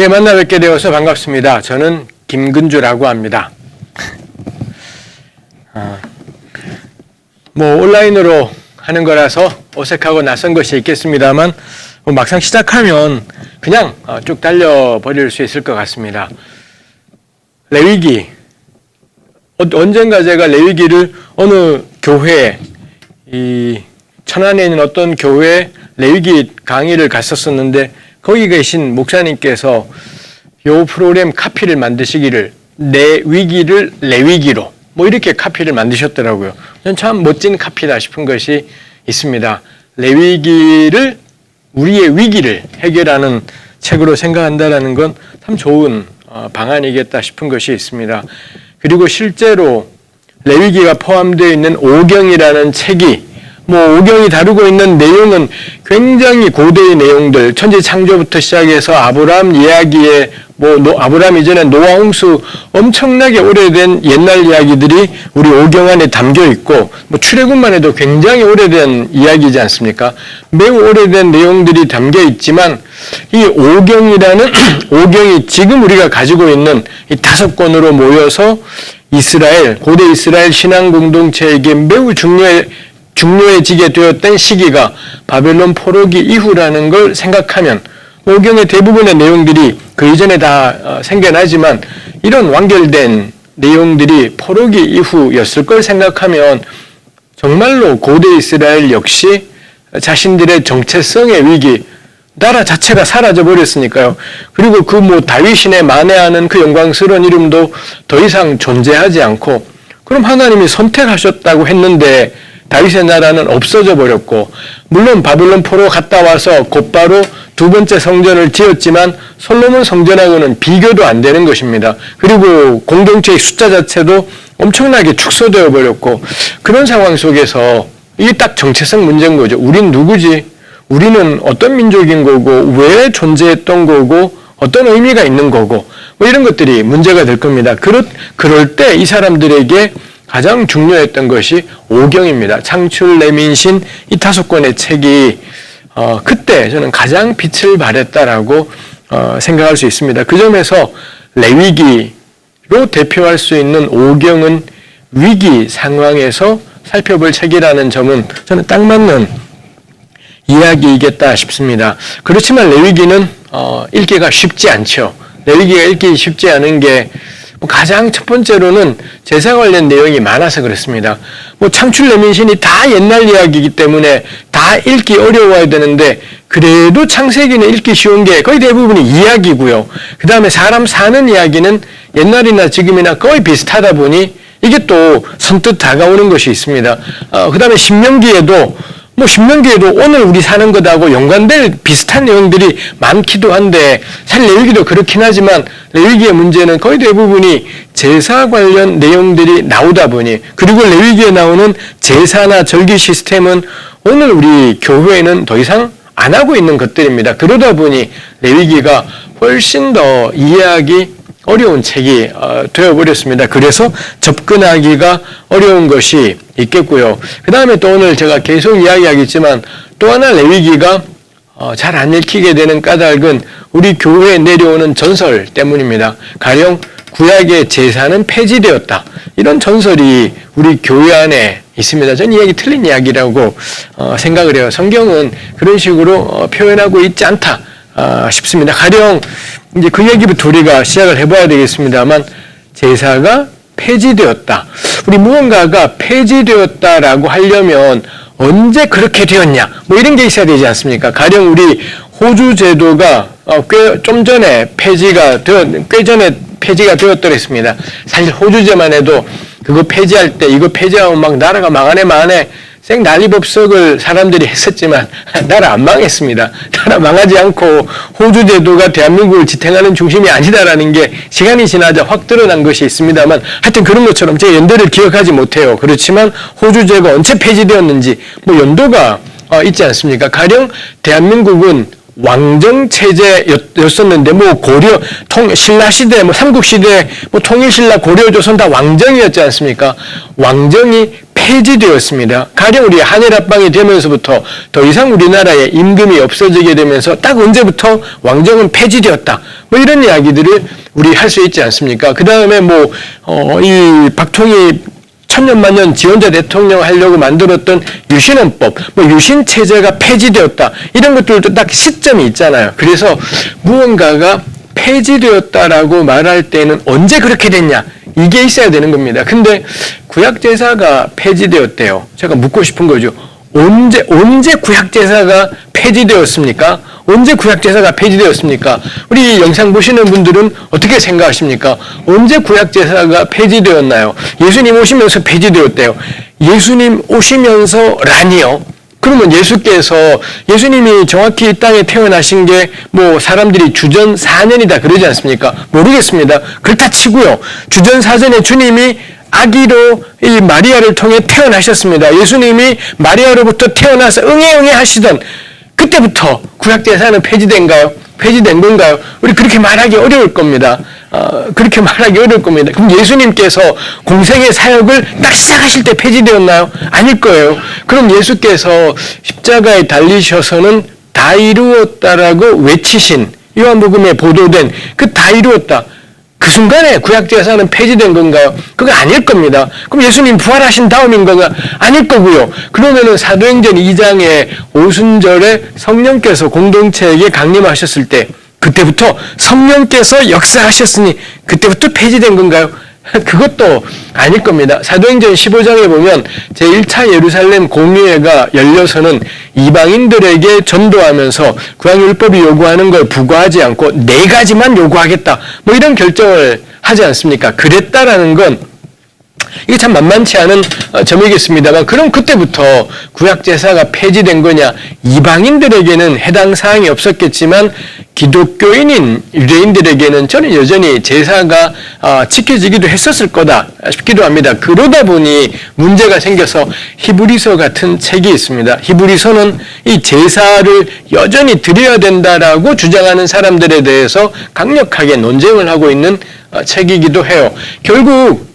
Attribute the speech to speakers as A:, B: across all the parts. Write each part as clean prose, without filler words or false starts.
A: 예, 만나 뵙게 되어서 반갑습니다. 저는 김근주라고 합니다. 온라인으로 하는 거라서 어색하고 낯선 것이 있겠습니다만 막상 시작하면 그냥 쭉 달려버릴 수 있을 것 같습니다. 레위기, 언젠가 제가 레위기를 어느 교회, 이 천안에 있는 어떤 교회에 레위기 강의를 갔었었는데 거기 계신 목사님께서 요 프로그램 카피를 만드시기를 내 위기를 레위기로 이렇게 카피를 만드셨더라고요. 저는 참 멋진 카피다 싶은 것이 있습니다. 레위기를 우리의 위기를 해결하는 책으로 생각한다는 건 참 좋은 방안이겠다 싶은 것이 있습니다. 그리고 실제로 레위기가 포함되어 있는 오경이라는 책이 오경이 다루고 있는 내용은 굉장히 고대의 내용들, 천지 창조부터 시작해서 아브라함 이야기에 아브라함 이전에 노아 홍수 엄청나게 오래된 옛날 이야기들이 우리 오경 안에 담겨 있고 출애굽만 해도 굉장히 오래된 이야기지 않습니까? 매우 오래된 내용들이 담겨 있지만 이 오경이라는 오경이 지금 우리가 가지고 있는 이 5권으로 모여서 고대 이스라엘 신앙 공동체에게 매우 중요해지게 되었던 시기가 바벨론 포로기 이후라는 걸 생각하면 오경의 대부분의 내용들이 그 이전에 다 생겨나지만 이런 완결된 내용들이 포로기 이후였을 걸 생각하면 정말로 고대 이스라엘 역시 자신들의 정체성의 위기, 나라 자체가 사라져 버렸으니까요. 그리고 다윗신에 만회하는 그 영광스러운 이름도 더 이상 존재하지 않고, 그럼 하나님이 선택하셨다고 했는데 다윗의 나라는 없어져 버렸고, 물론 바벨론 포로 갔다 와서 곧바로 2번째 성전을 지었지만 솔로몬 성전하고는 비교도 안 되는 것입니다. 그리고 공동체의 숫자 자체도 엄청나게 축소되어 버렸고, 그런 상황 속에서 이게 딱 정체성 문제인 거죠. 우린 누구지? 우리는 어떤 민족인 거고, 왜 존재했던 거고, 어떤 의미가 있는 거고, 이런 것들이 문제가 될 겁니다. 그럴 때 이 사람들에게 가장 중요했던 것이 오경입니다. 창출, 내민신 이 5권의 책이 그때 저는 가장 빛을 발했다라고 생각할 수 있습니다. 그 점에서 레위기로 대표할 수 있는 오경은 위기 상황에서 살펴볼 책이라는 점은 저는 딱 맞는 이야기이겠다 싶습니다. 그렇지만 레위기는 읽기가 쉽지 않죠. 레위기가 읽기 쉽지 않은 게 가장 첫 번째로는 제사 관련 내용이 많아서 그렇습니다. 창출 내민신이 다 옛날 이야기이기 때문에 다 읽기 어려워야 되는데, 그래도 창세기는 읽기 쉬운 게 거의 대부분이 이야기고요. 그 다음에 사람 사는 이야기는 옛날이나 지금이나 거의 비슷하다 보니 이게 또 선뜻 다가오는 것이 있습니다. 그 다음에 신명기에도 오늘 우리 사는 것하고 연관될 비슷한 내용들이 많기도 한데, 사실 레위기도 그렇긴 하지만 레위기의 문제는 거의 대부분이 제사 관련 내용들이 나오다 보니, 그리고 레위기에 나오는 제사나 절기 시스템은 오늘 우리 교회에는 더 이상 안 하고 있는 것들입니다. 그러다 보니 레위기가 훨씬 더 이해하기 어려운 책이 되어버렸습니다. 그래서 접근하기가 어려운 것이 있겠고요. 그 다음에 또 오늘 제가 계속 이야기하겠지만 또 하나 레위기가 잘 안 읽히게 되는 까닭은 우리 교회에 내려오는 전설 때문입니다. 가령 구약의 제사는 폐지되었다, 이런 전설이 우리 교회 안에 있습니다. 저는 이 이야기 틀린 이야기라고 생각을 해요. 성경은 그런 식으로 표현하고 있지 않다 싶습니다. 가령 이제 그 얘기부터 우리가 시작을 해봐야 되겠습니다만, 제사가 폐지되었다. 우리 무언가가 폐지되었다라고 하려면 언제 그렇게 되었냐? 이런 게 있어야 되지 않습니까? 가령 우리 호주 제도가 꽤 전에 폐지가 되었더랬습니다. 사실 호주제만 해도 그거 폐지할 때 이거 폐지하면 막 나라가 망하네 생 난리법석을 사람들이 했었지만 나라 안 망했습니다. 나라 망하지 않고 호주 제도가 대한민국을 지탱하는 중심이 아니다라는 게 시간이 지나자 확 드러난 것이 있습니다만, 하여튼 그런 것처럼 제 연도를 기억하지 못해요. 그렇지만 호주제가 언제 폐지되었는지 연도가 있지 않습니까? 가령 대한민국은 왕정 체제였었는데 뭐 고려 신라 시대 뭐 삼국 시대 뭐 통일 신라 고려 조선 다 왕정이었지 않습니까? 왕정이 폐지되었습니다. 가령 우리 한일 합방이 되면서부터 더 이상 우리나라에 임금이 없어지게 되면서 딱 언제부터 왕정은 폐지되었다. 뭐 이런 이야기들을 우리 할 수 있지 않습니까? 그 다음에 뭐 이 박통희 천년만년 지원자 대통령 하려고 만들었던 유신헌법, 뭐 유신 체제가 폐지되었다. 이런 것들도 딱 시점이 있잖아요. 그래서 무언가가 폐지되었다라고 말할 때는 언제 그렇게 됐냐? 이게 있어야 되는 겁니다. 근데 구약제사가 폐지되었대요. 제가 묻고 싶은 거죠. 언제 구약제사가 폐지되었습니까? 언제 구약제사가 폐지되었습니까? 우리 영상 보시는 분들은 어떻게 생각하십니까? 언제 구약제사가 폐지되었나요? 예수님 오시면서 폐지되었대요. 예수님 오시면서라니요? 그러면 예수님이 정확히 이 땅에 태어나신 게 뭐 사람들이 주전 4년이다 그러지 않습니까? 모르겠습니다. 그렇다 치고요. 주전 4전에 주님이 아기로 이 마리아를 통해 태어나셨습니다. 예수님이 마리아로부터 태어나서 응애 하시던 그때부터 구약제사는 폐지된 건가요? 우리 그렇게 말하기 어려울 겁니다. 그렇게 말하기 어려울 겁니다. 그럼 예수님께서 공생의 사역을 딱 시작하실 때 폐지되었나요? 아닐 거예요. 그럼 예수께서 십자가에 달리셔서는 다 이루었다라고 외치신 요한복음에 보도된 그 다 이루었다. 그 순간에 구약제사는 폐지된 건가요? 그거 아닐 겁니다. 그럼 예수님 부활하신 다음인 건가? 아닐 거고요. 그러면은 사도행전 2장에 오순절에 성령께서 공동체에게 강림하셨을 때 그때부터 성령께서 역사하셨으니 그때부터 폐지된 건가요? 그것도 아닐 겁니다. 사도행전 15장에 보면 제1차 예루살렘 공의회가 열려서는 이방인들에게 전도하면서 구약율법이 요구하는 걸 부과하지 않고 4가지만 요구하겠다. 뭐 이런 결정을 하지 않습니까? 그랬다라는 건 이게 참 만만치 않은 점이겠습니다만 그럼 그때부터 구약제사가 폐지된 거냐? 이방인들에게는 해당 사항이 없었겠지만 기독교인인 유대인들에게는 저는 여전히 제사가 지켜지기도 했었을 거다 싶기도 합니다. 그러다 보니 문제가 생겨서 히브리서 같은 책이 있습니다. 히브리서는 이 제사를 여전히 드려야 된다라고 주장하는 사람들에 대해서 강력하게 논쟁을 하고 있는 책이기도 해요. 결국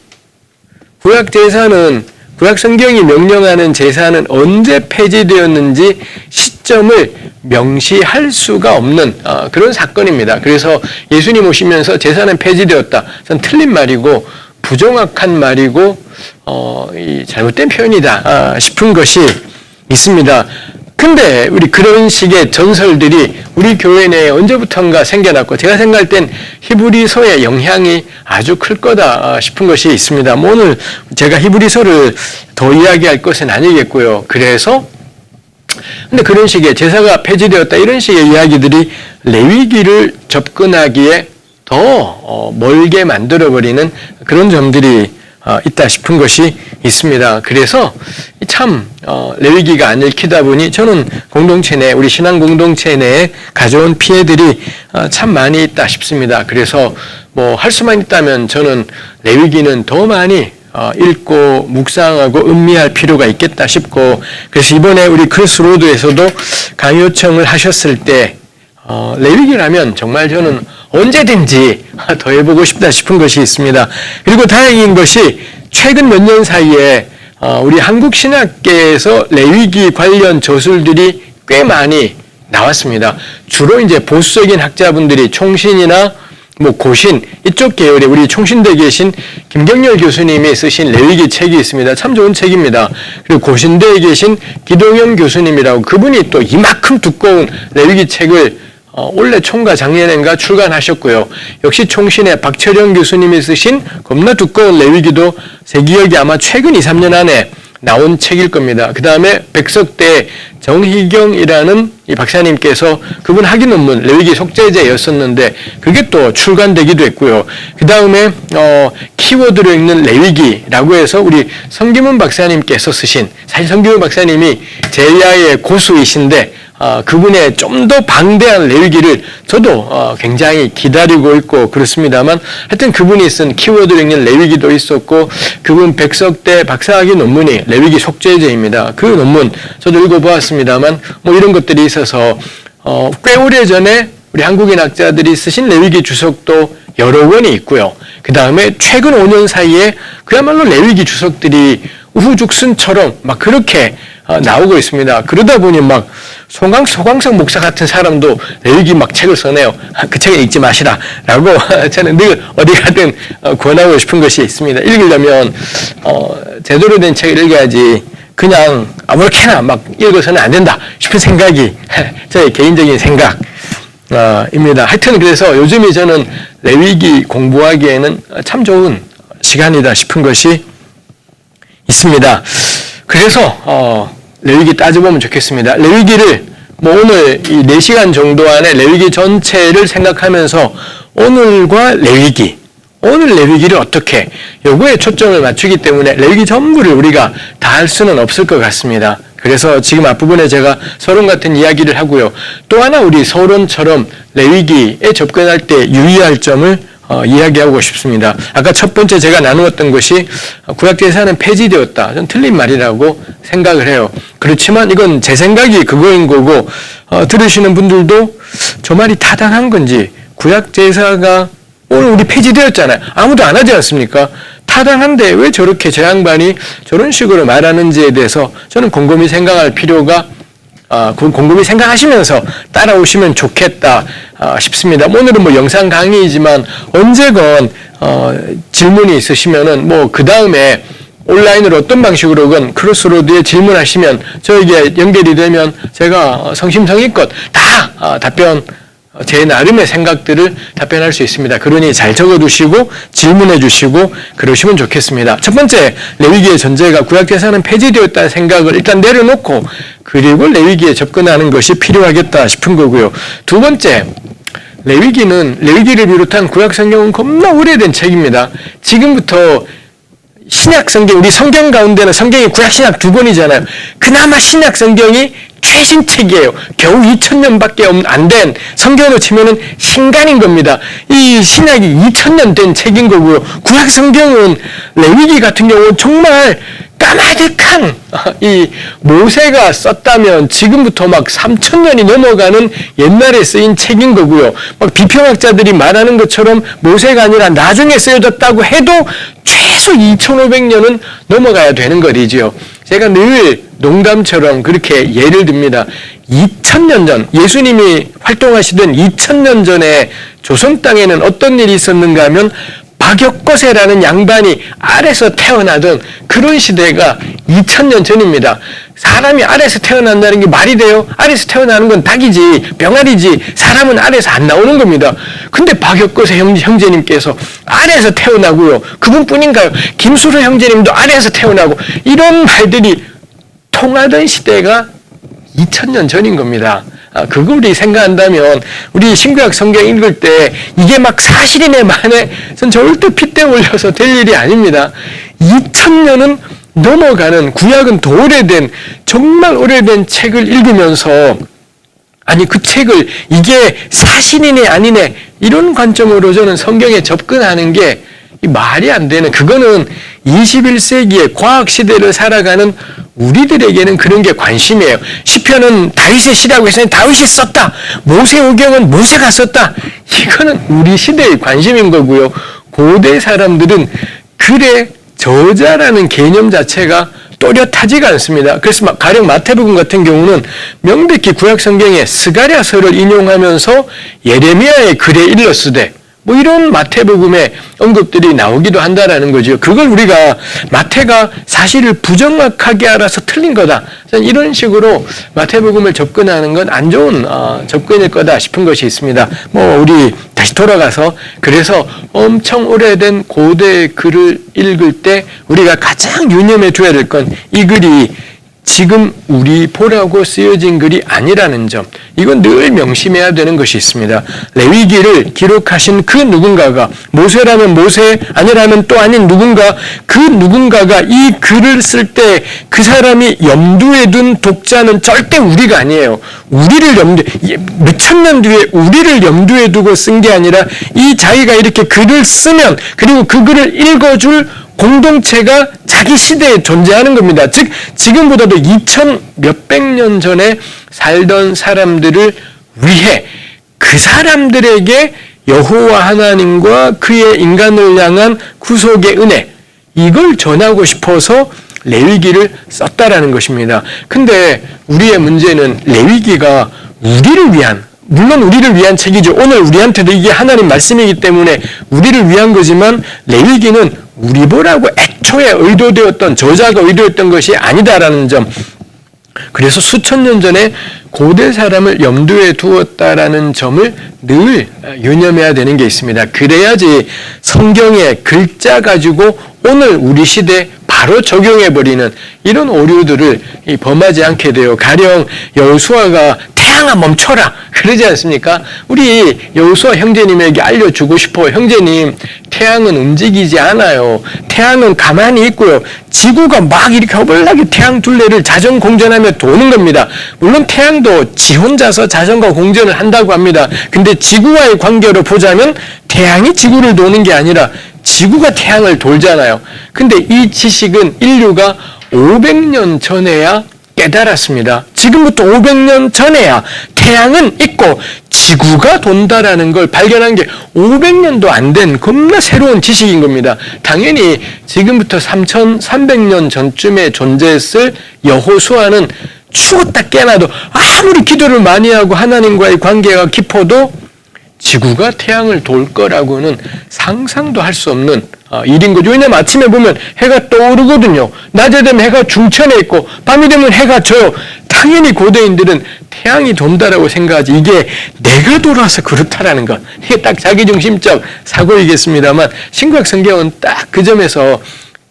A: 구약 성경이 명령하는 제사는 언제 폐지되었는지 시점을 명시할 수가 없는 그런 사건입니다. 그래서 예수님 오시면서 제사는 폐지되었다. 전 틀린 말이고 부정확한 말이고 이 잘못된 표현이다 싶은 것이 있습니다. 근데 우리 그런 식의 전설들이 우리 교회 내에 언제부턴가 생겨났고 제가 생각할 땐 히브리서의 영향이 아주 클 거다 싶은 것이 있습니다. 뭐 오늘 제가 히브리서를 더 이야기할 것은 아니겠고요. 그래서 근데 그런 식의 제사가 폐지되었다 이런 식의 이야기들이 레위기를 접근하기에 더 멀게 만들어버리는 그런 점들이 있다 싶은 것이 있습니다. 그래서 참 레위기가 안 읽히다 보니 저는 공동체 내 우리 신앙 공동체 내에 가져온 피해들이 참 많이 있다 싶습니다. 그래서 뭐 할 수만 있다면 저는 레위기는 더 많이 읽고 묵상하고 음미할 필요가 있겠다 싶고 그래서 이번에 우리 크리스로드에서도 강의 요청을 하셨을 때 레위기라면 정말 저는 언제든지 더 해보고 싶다 싶은 것이 있습니다. 그리고 다행인 것이 최근 몇 년 사이에 우리 한국 신학계에서 레위기 관련 저술들이 꽤 많이 나왔습니다. 주로 이제 보수적인 학자분들이 총신이나 뭐 고신 이쪽 계열의 우리 총신대에 계신 김경렬 교수님이 쓰신 레위기 책이 있습니다. 참 좋은 책입니다. 그리고 고신대에 계신 기동영 교수님이라고 그분이 또 이만큼 두꺼운 레위기 책을 올해 총과 작년인가 출간하셨고요. 역시 총신의 박철영 교수님이 쓰신 겁나 두꺼운 레위기도 제 기억이 아마 최근 2, 3년 안에 나온 책일 겁니다. 그 다음에 백석대 정희경이라는 이 박사님께서 그분 학위 논문 레위기 속죄제였었는데 그게 또 출간되기도 했고요. 그 다음에 키워드로 읽는 레위기라고 해서 우리 성규문 박사님께서 쓰신 사실 성규문 박사님이 제야의 고수이신데 그분의 좀 더 방대한 레위기를 저도 굉장히 기다리고 있고 그렇습니다만 하여튼 그분이 쓴 키워드로 읽는 레위기도 있었고 그분 백석대 박사학위 논문이 레위기 속죄제입니다. 그 논문 저도 읽어보았습니다만 뭐 이런 것들이 있어서 꽤 오래전에 우리 한국인 학자들이 쓰신 레위기 주석도 여러 권이 있고요. 그 다음에 최근 5년 사이에 그야말로 레위기 주석들이 우후죽순처럼 막 그렇게 나오고 있습니다. 그러다 보니 막 소광석 목사 같은 사람도 레위기 막 책을 써내요. 그 책을 읽지 마시라 라고 저는 늘 어디 가든 권하고 싶은 것이 있습니다. 읽으려면 제대로 된 책을 읽어야지 그냥 아무렇게나 막 읽어서는 안 된다 싶은 생각이 저의 개인적인 생각입니다. 하여튼 그래서 요즘에 저는 레위기 공부하기에는 참 좋은 시간이다 싶은 것이 있습니다. 그래서 레위기 따져보면 좋겠습니다. 레위기를 오늘 이 4시간 정도 안에 레위기 전체를 생각하면서 오늘 레위기를 어떻게 요거에 초점을 맞추기 때문에 레위기 전부를 우리가 다 할 수는 없을 것 같습니다. 그래서 지금 앞부분에 제가 서론 같은 이야기를 하고요. 또 하나 우리 서론처럼 레위기에 접근할 때 유의할 점을 이야기하고 싶습니다. 아까 첫 번째 제가 나누었던 것이 구약제사는 폐지되었다. 전 틀린 말이라고 생각을 해요. 그렇지만 이건 제 생각이 그거인 거고 들으시는 분들도 저 말이 타당한 건지 구약제사가 오늘 우리 폐지되었잖아요. 아무도 안 하지 않습니까? 타당한데 왜 저렇게 저 양반이 저런 식으로 말하는지에 대해서 저는 곰곰이 생각할 필요가 곰곰이 생각하시면서 따라오시면 좋겠다 싶습니다. 오늘은 영상 강의이지만 언제건 질문이 있으시면은 그 다음에 온라인으로 어떤 방식으로건 크로스로드에 질문하시면 저에게 연결이 되면 제가 성심성의껏 다 답변 제 나름의 생각들을 답변할 수 있습니다. 그러니 잘 적어두시고 질문해 주시고 그러시면 좋겠습니다. 첫 번째, 레위기의 전제가 구약제사는 폐지되었다는 생각을 일단 내려놓고 그리고 레위기에 접근하는 것이 필요하겠다 싶은 거고요. 두 번째, 레위기를 비롯한 구약 성경은 겁나 오래된 책입니다. 지금부터 신약 성경, 우리 성경 가운데는 성경이 구약 신약 두 권이잖아요. 그나마 신약 성경이 최신 책이에요. 겨우 2000년밖에 안 된 성경으로 치면은 신간인 겁니다. 이 신약이 2000년 된 책인 거고요. 구약 성경은 레위기 같은 경우는 정말 까마득한 이 모세가 썼다면 지금부터 막 3000년이 넘어가는 옛날에 쓰인 책인 거고요. 막 비평학자들이 말하는 것처럼 모세가 아니라 나중에 쓰여졌다고 해도 최소 2500년은 넘어가야 되는 거리지요. 제가 늘 농담처럼 그렇게 예를 듭니다. 2000년 전, 예수님이 활동하시던 2000년 전에 조선 땅에는 어떤 일이 있었는가 하면 박역거세라는 양반이 알에서 태어나던 그런 시대가 2000년 전입니다. 사람이 알에서 태어난다는 게 말이 돼요? 알에서 태어나는 건 닭이지 병아리지 사람은 알에서 안 나오는 겁니다. 근데 박역거세 형제님께서 알에서 태어나고요. 그분뿐인가요? 김수로 형제님도 알에서 태어나고 이런 말들이 통하던 시대가 2000년 전인 겁니다. 그거 우리 생각한다면 우리 신구약 성경 읽을 때 이게 막 사실이네 만에 전 절대 핏대 올려서 될 일이 아닙니다. 2000년은 넘어가는 구약은 더 오래된 정말 오래된 책을 읽으면서 아니 그 책을 이게 사실이네 아니네 이런 관점으로 저는 성경에 접근하는 게 말이 안 되는 그거는 21세기의 과학 시대를 살아가는 우리들에게는 그런 게 관심이에요. 시편은 다윗의 시라고 해서 다윗이 썼다. 모세오경은 모세가 썼다. 이거는 우리 시대의 관심인 거고요. 고대 사람들은 글의 저자라는 개념 자체가 또렷하지가 않습니다. 그래서 가령 마태복음 같은 경우는 명백히 구약 성경에 스가랴서를 인용하면서 예레미야의 글에 일렀으되 이런 마태복음의 언급들이 나오기도 한다라는 거죠. 그걸 우리가 마태가 사실을 부정확하게 알아서 틀린 거다. 이런 식으로 마태복음을 접근하는 건 안 좋은 접근일 거다 싶은 것이 있습니다. 우리 다시 돌아가서 그래서 엄청 오래된 고대 글을 읽을 때 우리가 가장 유념해 줘야 될 건 이 글이 지금 우리 보라고 쓰여진 글이 아니라는 점 이건 늘 명심해야 되는 것이 있습니다. 레위기를 기록하신 그 누군가가 모세라면 모세 아니라면 또 아닌 누군가 그 누군가가 이 글을 쓸 때 그 사람이 염두에 둔 독자는 절대 우리가 아니에요. 우리를 몇천 년 뒤에 우리를 염두에 두고 쓴 게 아니라 이 자기가 이렇게 글을 쓰면 그리고 그 글을 읽어줄 공동체가 자기 시대에 존재하는 겁니다. 즉 지금보다도 2000 몇백 년 전에 살던 사람들을 위해 그 사람들에게 여호와 하나님과 그의 인간을 향한 구속의 은혜, 이걸 전하고 싶어서 레위기를 썼다라는 것입니다. 근데 우리의 문제는 레위기가 우리를 위한, 물론 우리를 위한 책이죠. 오늘 우리한테도 이게 하나님 말씀이기 때문에 우리를 위한 거지만 레위기는 우리 보라고 애초에 의도되었던, 저자가 의도했던 것이 아니다라는 점. 그래서 수천 년 전에 고대 사람을 염두에 두었다라는 점을 늘 유념해야 되는 게 있습니다. 그래야지 성경의 글자 가지고 오늘 우리 시대에 바로 적용해버리는 이런 오류들을 범하지 않게 돼요. 가령 여호수아가 태양아 멈춰라 그러지 않습니까? 우리 여호수아 형제님에게 알려주고 싶어요. 형제님, 태양은 움직이지 않아요. 태양은 가만히 있고요. 지구가 막 이렇게 허벌나게 태양 둘레를 자전 공전하며 도는 겁니다. 물론 태양도 지 혼자서 자전거 공전을 한다고 합니다. 근데 지구와의 관계로 보자면 태양이 지구를 도는 게 아니라 지구가 태양을 돌잖아요. 근데 이 지식은 인류가 500년 전에야 깨달았습니다. 지금부터 500년 전에야 태양은 있고 지구가 돈다라는 걸 발견한 게 500년도 안 된 겁나 새로운 지식인 겁니다. 당연히 지금부터 3300년 전쯤에 존재했을 여호수아는 죽었다 깨나도 아무리 기도를 많이 하고 하나님과의 관계가 깊어도 지구가 태양을 돌 거라고는 상상도 할 수 없는 일인 거죠. 왜냐면 아침에 보면 해가 떠오르거든요. 낮에 되면 해가 중천에 있고 밤이 되면 해가 져요. 당연히 고대인들은 태양이 돈다라고 생각하지 이게 내가 돌아서 그렇다라는 것. 이게 딱 자기중심적 사고이겠습니다만 신구약 성경은 딱 그 점에서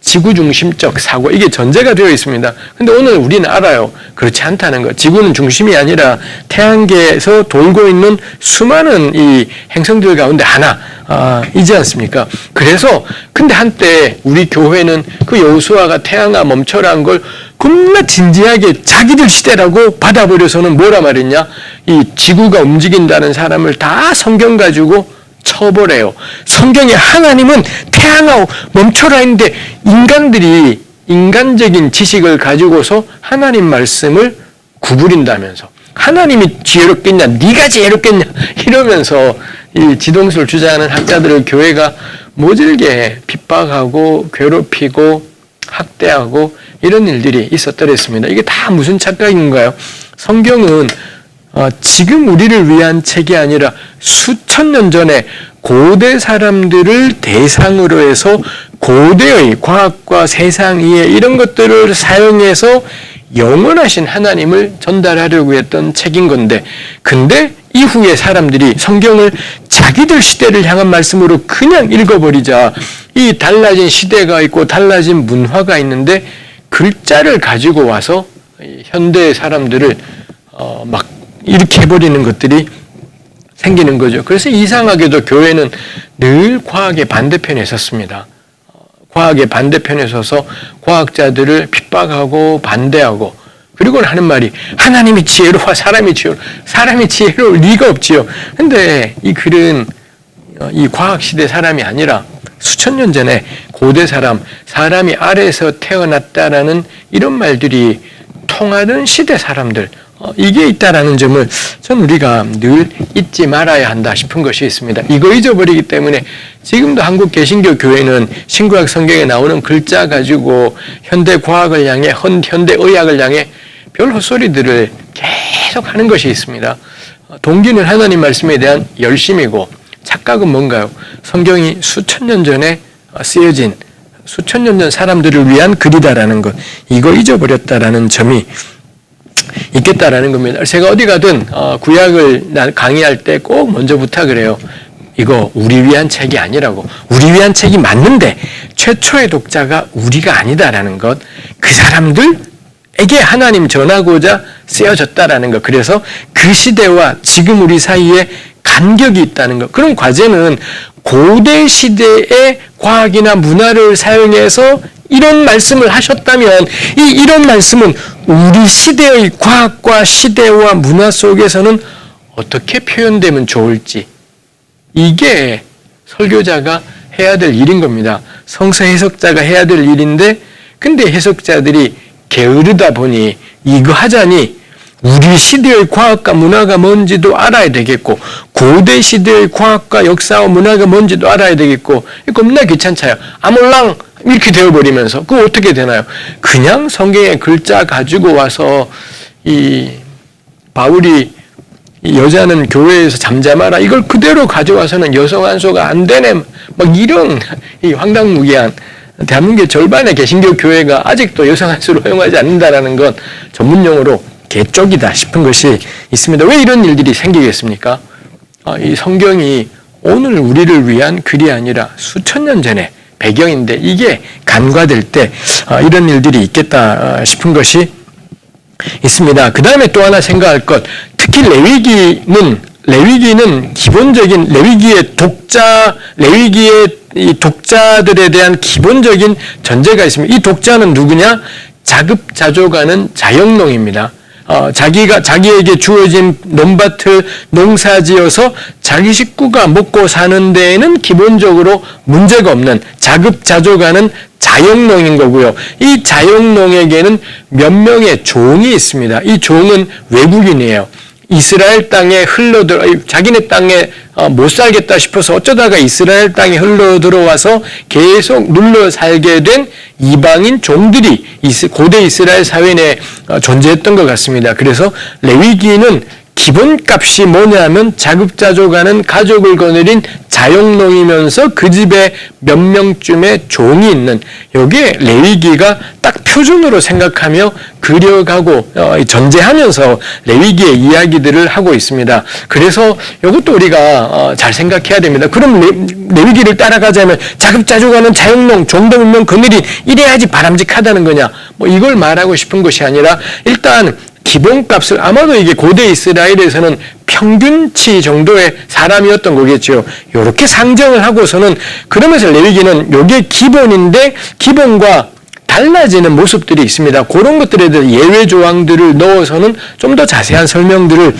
A: 지구중심적 사고, 이게 전제가 되어 있습니다. 근데 오늘 우리는 알아요. 그렇지 않다는 것. 지구는 중심이 아니라 태양계에서 돌고 있는 수많은 이 행성들 가운데 하나이지 않습니까? 그래서 근데 한때 우리 교회는 그 여호수아가 태양아 멈춰라는 걸 겁나 진지하게 자기들 시대라고 받아버려서는 뭐라 말했냐? 이 지구가 움직인다는 사람을 다 성경 가지고 쳐버려요. 성경에 하나님은 태양아 멈춰라 했는데 인간들이 인간적인 지식을 가지고서 하나님 말씀을 구부린다면서 하나님이 지혜롭겠냐 네가 지혜롭겠냐 이러면서 이 지동설 주장하는 학자들을 교회가 모질게 핍박하고 괴롭히고 학대하고 이런 일들이 있었더랬습니다. 이게 다 무슨 착각인가요? 성경은 지금 우리를 위한 책이 아니라 수천 년 전에 고대 사람들을 대상으로 해서 고대의 과학과 세상 이해 이런 것들을 사용해서 영원하신 하나님을 전달하려고 했던 책인 건데, 근데 이후에 사람들이 성경을 자기들 시대를 향한 말씀으로 그냥 읽어버리자 이 달라진 시대가 있고 달라진 문화가 있는데 글자를 가지고 와서 현대 사람들을 막 이렇게 해버리는 것들이 생기는 거죠. 그래서 이상하게도 교회는 늘 과학의 반대편에 섰습니다. 과학의 반대편에 서서 과학자들을 핍박하고 반대하고, 그리고는 하는 말이 하나님이 지혜로워 사람이 지혜로울 리가 없지요. 근데 이 글은 이 과학시대 사람이 아니라 수천 년 전에 고대 사람이 아래에서 태어났다라는 이런 말들이 통하는 시대 사람들, 이게 있다라는 점을 전 우리가 늘 잊지 말아야 한다 싶은 것이 있습니다. 이거 잊어버리기 때문에 지금도 한국 개신교 교회는 신구약 성경에 나오는 글자 가지고 현대 과학을 향해 현대 의학을 향해 별 헛소리들을 계속 하는 것이 있습니다. 동기는 하나님 말씀에 대한 열심이고 착각은 뭔가요? 성경이 수천 년 전에 쓰여진 수천 년 전 사람들을 위한 글이다라는 것, 이거 잊어버렸다라는 점이 있겠다라는 겁니다. 제가 어디 가든 구약을 강의할 때 꼭 먼저 부탁을 해요. 이거 우리 위한 책이 아니라고. 우리 위한 책이 맞는데 최초의 독자가 우리가 아니다라는 것, 그 사람들에게 하나님 전하고자 쓰여졌다라는 것. 그래서 그 시대와 지금 우리 사이에 간격이 있다는 것. 그런 과제는 고대 시대의 과학이나 문화를 사용해서 이런 말씀을 하셨다면 이런 말씀은 우리 시대의 과학과 시대와 문화 속에서는 어떻게 표현되면 좋을지, 이게 설교자가 해야 될 일인 겁니다. 성서 해석자가 해야 될 일인데, 근데 해석자들이 게으르다 보니 이거 하자니 우리 시대의 과학과 문화가 뭔지도 알아야 되겠고, 고대 시대의 과학과 역사와 문화가 뭔지도 알아야 되겠고, 겁나 귀찮잖아요. 아몰랑 이렇게 되어버리면서 그거 어떻게 되나요? 그냥 성경의 글자 가지고 와서 이 바울이 이 여자는 교회에서 잠잠하라 이걸 그대로 가져와서는 여성 안수가 안 되네 막 이런 이 황당무계한 대한민국의 절반의 개신교 교회가 아직도 여성 안수를 허용하지 않는다라는 건 전문용어로 개쪽이다 싶은 것이 있습니다. 왜 이런 일들이 생기겠습니까? 이 성경이 오늘 우리를 위한 글이 아니라 수천 년 전에 배경인데 이게 간과될 때 이런 일들이 있겠다 싶은 것이 있습니다. 그 다음에 또 하나 생각할 것, 특히 레위기는 기본적인 레위기의 이 독자들에 대한 기본적인 전제가 있습니다. 이 독자는 누구냐? 자급자족하는 자영농입니다. 자기에게 주어진 논밭을 농사지어서 자기 식구가 먹고 사는 데에는 기본적으로 문제가 없는 자급자족하는 자영농인 거고요. 이 자영농에게는 몇 명의 종이 있습니다. 이 종은 외국인이에요. 이스라엘 땅에 자기네 땅에 못 살겠다 싶어서 어쩌다가 이스라엘 땅에 흘러들어와서 계속 눌러 살게 된 이방인 종들이 고대 이스라엘 사회 내에 존재했던 것 같습니다. 그래서 레위기는 기본값이 뭐냐면 자급자족하는 가족을 거느린 자영농이면서 그 집에 몇 명쯤의 종이 있는, 여기에 레위기가 딱 표준으로 생각하며 그려가고 전제하면서 레위기의 이야기들을 하고 있습니다. 그래서 이것도 우리가 잘 생각해야 됩니다. 그럼 레위기를 따라가자면 자급자족하는 자영농, 종도 몇 명 거느린 이래야지 바람직하다는 거냐, 뭐 이걸 말하고 싶은 것이 아니라 일단 기본값을, 아마도 이게 고대 이스라엘에서는 평균치 정도의 사람이었던 거겠죠. 이렇게 상정을 하고서는, 그러면서 레위기는 이게 기본인데 기본과 달라지는 모습들이 있습니다. 그런 것들에 대해 예외 조항들을 넣어서는 좀 더 자세한 설명들을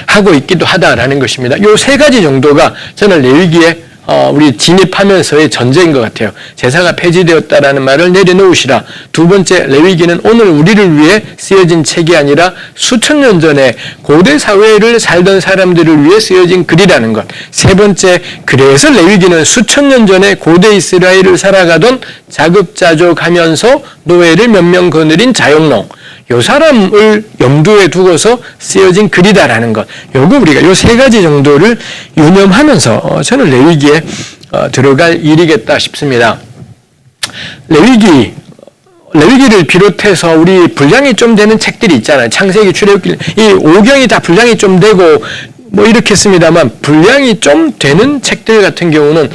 A: 하고 있기도 하다라는 것입니다. 이 세 가지 정도가 저는 레위기에 우리 진입하면서의 전제인 것 같아요. 제사가 폐지되었다라는 말을 내려놓으시라. 두 번째, 레위기는 오늘 우리를 위해 쓰여진 책이 아니라 수천 년 전에 고대 사회를 살던 사람들을 위해 쓰여진 글이라는 것. 세 번째, 그래서 레위기는 수천 년 전에 고대 이스라엘을 살아가던 자급자족하면서 노예를 몇 명 거느린 자영농, 요 사람을 염두에 두고서 쓰여진 글이다라는 것. 요거 우리가 요 세 가지 정도를 유념하면서 저는 레위기에 들어갈 일이겠다 싶습니다. 레위기를 비롯해서 우리 분량이 좀 되는 책들이 있잖아요. 창세기, 출애굽기, 이 5경이 다 분량이 좀 되고 뭐 이렇겠습니다만, 분량이 좀 되는 책들 같은 경우는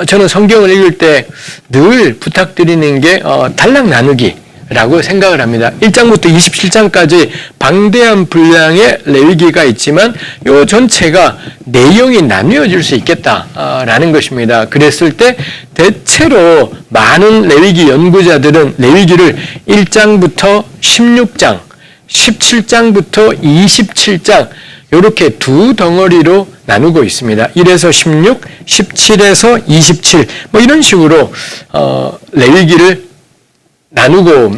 A: 저는 성경을 읽을 때 늘 부탁드리는 게 단락 나누기 라고 생각을 합니다. 1장부터 27장까지 방대한 분량의 레위기가 있지만 이 전체가 내용이 나뉘어질 수 있겠다라는 것입니다. 그랬을 때 대체로 많은 레위기 연구자들은 레위기를 1장부터 16장, 17장부터 27장 이렇게 두 덩어리로 나누고 있습니다. 1에서 16, 17에서 27 뭐 이런 식으로 레위기를 나누고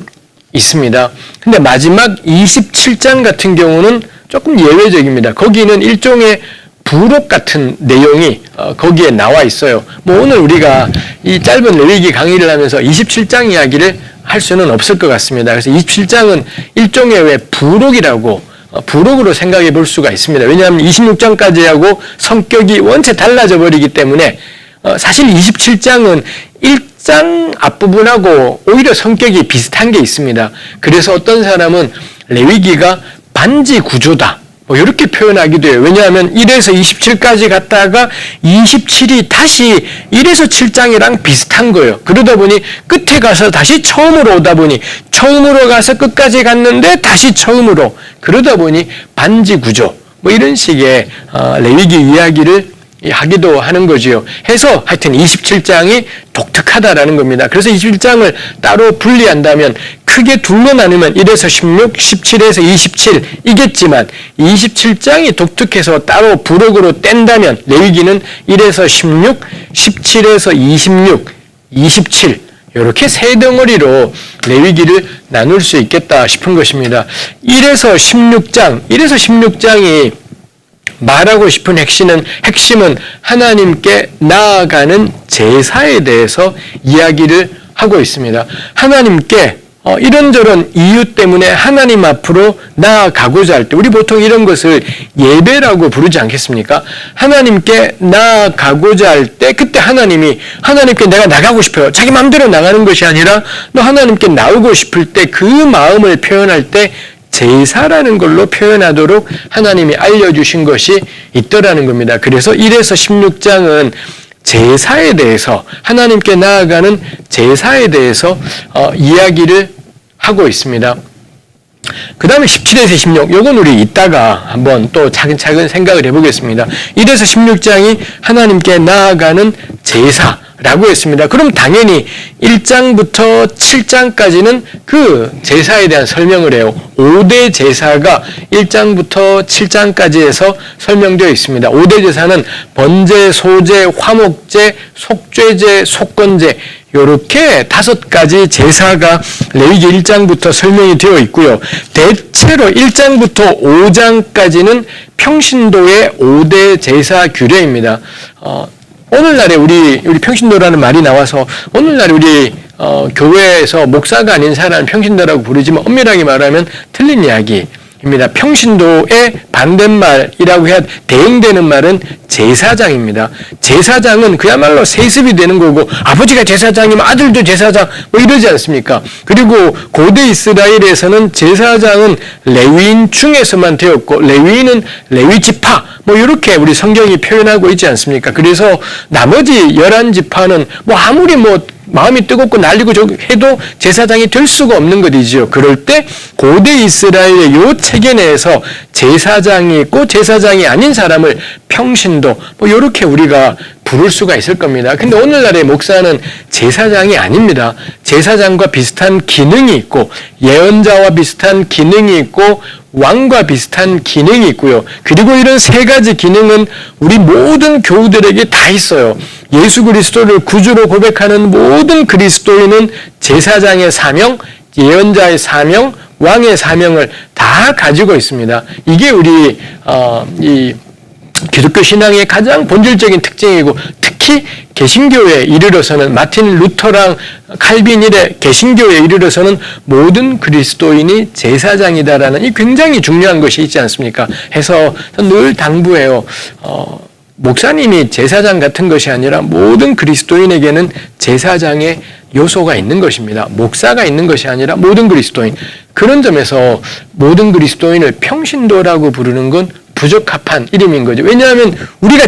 A: 있습니다. 근데 마지막 27장 같은 경우는 조금 예외적입니다. 거기는 일종의 부록 같은 내용이 거기에 나와 있어요. 뭐 오늘 우리가 이 짧은 레위기 강의를 하면서 27장 이야기를 할 수는 없을 것 같습니다. 그래서 27장은 일종의 왜 부록으로 생각해 볼 수가 있습니다. 왜냐하면 26장까지하고 성격이 원체 달라져 버리기 때문에 사실 27장은 1장 앞부분하고 오히려 성격이 비슷한 게 있습니다. 그래서 어떤 사람은 레위기가 반지 구조다, 뭐 이렇게 표현하기도 해요. 왜냐하면 1에서 27까지 갔다가 27이 다시 1에서 7장이랑 비슷한 거예요. 그러다 보니 끝에 가서 다시 처음으로 오다 보니 처음으로 가서 끝까지 갔는데 다시 처음으로, 그러다 보니 반지 구조 뭐 이런 식의 레위기 이야기를 하기도 하는 거지요. 해서 하여튼 27장이 독특하다라는 겁니다. 그래서 27장을 따로 분리한다면 크게 둘로 나누면 1에서 16, 17에서 27 이겠지만 27장이 독특해서 따로 부록으로 뗀다면 레위기는 1에서 16, 17에서 26, 27 이렇게 세 덩어리로 레위기를 나눌 수 있겠다 싶은 것입니다. 1에서 16장이 말하고 싶은 핵심은 하나님께 나아가는 제사에 대해서 이야기를 하고 있습니다. 하나님께 이런저런 이유 때문에 하나님 앞으로 나아가고자 할 때, 우리 보통 이런 것을 예배라고 부르지 않겠습니까? 하나님께 나아가고자 할 때, 그때 하나님께 내가 나가고 싶어요. 자기 마음대로 나가는 것이 아니라 너 하나님께 나오고 싶을 때 그 마음을 표현할 때 제사라는 걸로 표현하도록 하나님이 알려주신 것이 있더라는 겁니다. 그래서 1에서 16장은 제사에 대해서, 하나님께 나아가는 제사에 대해서 이야기를 하고 있습니다. 그 다음에 17에서 16, 요건 우리 이따가 한번 또 차근차근 생각을 해보겠습니다. 1에서 16장이 하나님께 나아가는 제사라고 했습니다. 그럼 당연히 1장부터 7장까지는 그 제사에 대한 설명을 해요. 5대 제사가 1장부터 7장까지 해서 설명되어 있습니다. 5대 제사는 번제, 소제, 화목제, 속죄제, 속건제, 이렇게 5가지 제사가 레위기 1장부터 설명이 되어 있고요. 대체로 1장부터 5장까지는 평신도의 5대 제사 규례입니다. 오늘날에 우리 평신도라는 말이 나와서 오늘날에 우리 교회에서 목사가 아닌 사람을 평신도라고 부르지만 엄밀하게 말하면 틀린 이야기입니다. 평신도의 반대말이라고 해야 대응되는 말은 제사장입니다. 제사장은 그야말로 세습이 되는 거고, 아버지가 제사장이면 아들도 제사장 뭐 이러지 않습니까? 그리고 고대 이스라엘에서는 제사장은 레위인 중에서만 되었고, 레위인은 레위 지파 뭐 이렇게 우리 성경이 표현하고 있지 않습니까? 그래서 나머지 11지파는 뭐 아무리 마음이 뜨겁고 날리고 해도 제사장이 될 수가 없는 것이지요. 그럴 때 고대 이스라엘의 요 체계 내에서 제사장이 있고 제사장이 아닌 사람을 평신도 뭐 이렇게 우리가 부를 수가 있을 겁니다. 근데 오늘날의 목사는 제사장이 아닙니다. 제사장과 비슷한 기능이 있고, 예언자와 비슷한 기능이 있고, 왕과 비슷한 기능이 있고요. 그리고 이런 3가지 기능은 우리 모든 교우들에게 다 있어요. 예수 그리스도를 구주로 고백하는 모든 그리스도인은 제사장의 사명, 예언자의 사명, 왕의 사명을 다 가지고 있습니다. 이게 우리 이 기독교 신앙의 가장 본질적인 특징이고, 특히 개신교에 이르러서는 마틴 루터랑 칼빈 이래 개신교에 이르러서는 모든 그리스도인이 제사장이다라는 이 굉장히 중요한 것이 있지 않습니까? 해서 늘 당부해요. 목사님이 제사장 같은 것이 아니라 모든 그리스도인에게는 제사장의 요소가 있는 것입니다. 목사가 있는 것이 아니라 모든 그리스도인. 그런 점에서 모든 그리스도인을 평신도라고 부르는 건 부적합한 이름인 거죠. 왜냐하면 우리가